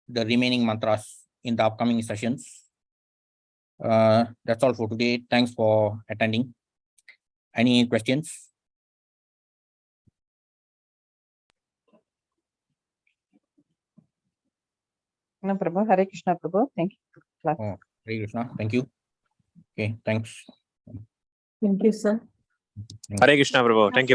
[SPEAKER 1] the remaining mantras in the upcoming sessions. That's all for today. Thanks for attending. Any questions?
[SPEAKER 3] No, Prabhu. Hare Krishna, Prabhu. Thank you. Class.
[SPEAKER 1] Oh, Hare Krishna. Thank you. Okay, thanks.
[SPEAKER 2] Thank you, sir.
[SPEAKER 4] Hare Krishna, Prabhu. Thank you.